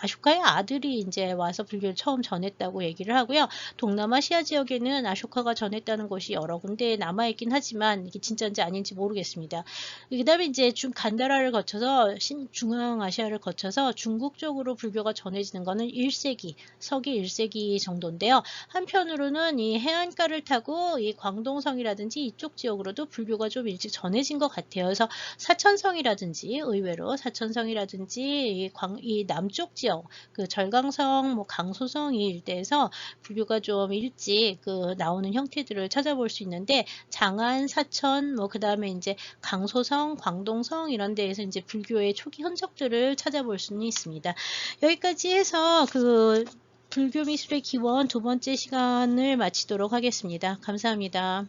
아쇼카의 아들이 이제 와서 불교를 처음 전했다고 얘기를 하고요. 동남아 동남아시아 지역에는 아쇼카가 전했다는 곳이 여러 군데 남아있긴 하지만 이게 진짜인지 아닌지 모르겠습니다. 그 다음에 이제 간다라를 거쳐서 중앙아시아를 거쳐서 중국 쪽으로 불교가 전해지는 거는 1세기, 서기 1세기 정도인데요. 한편으로는 이 해안가를 타고 이 광동성이라든지 이쪽 지역으로도 불교가 좀 일찍 전해진 것 같아요. 그래서 사천성이라든지 의외로 사천성이라든지 이 남쪽 지역 그 절강성, 뭐 강소성 이 일대에서 불교가 좀 일찍 그 나오는 형태들을 찾아볼 수 있는데 장안, 사천, 뭐 그 다음에 이제 강소성, 광동성 이런 데에서 이제 불교의 초기 흔적들을 찾아볼 수는 있습니다. 여기까지 해서 그 불교 미술의 기원 두 번째 시간을 마치도록 하겠습니다. 감사합니다.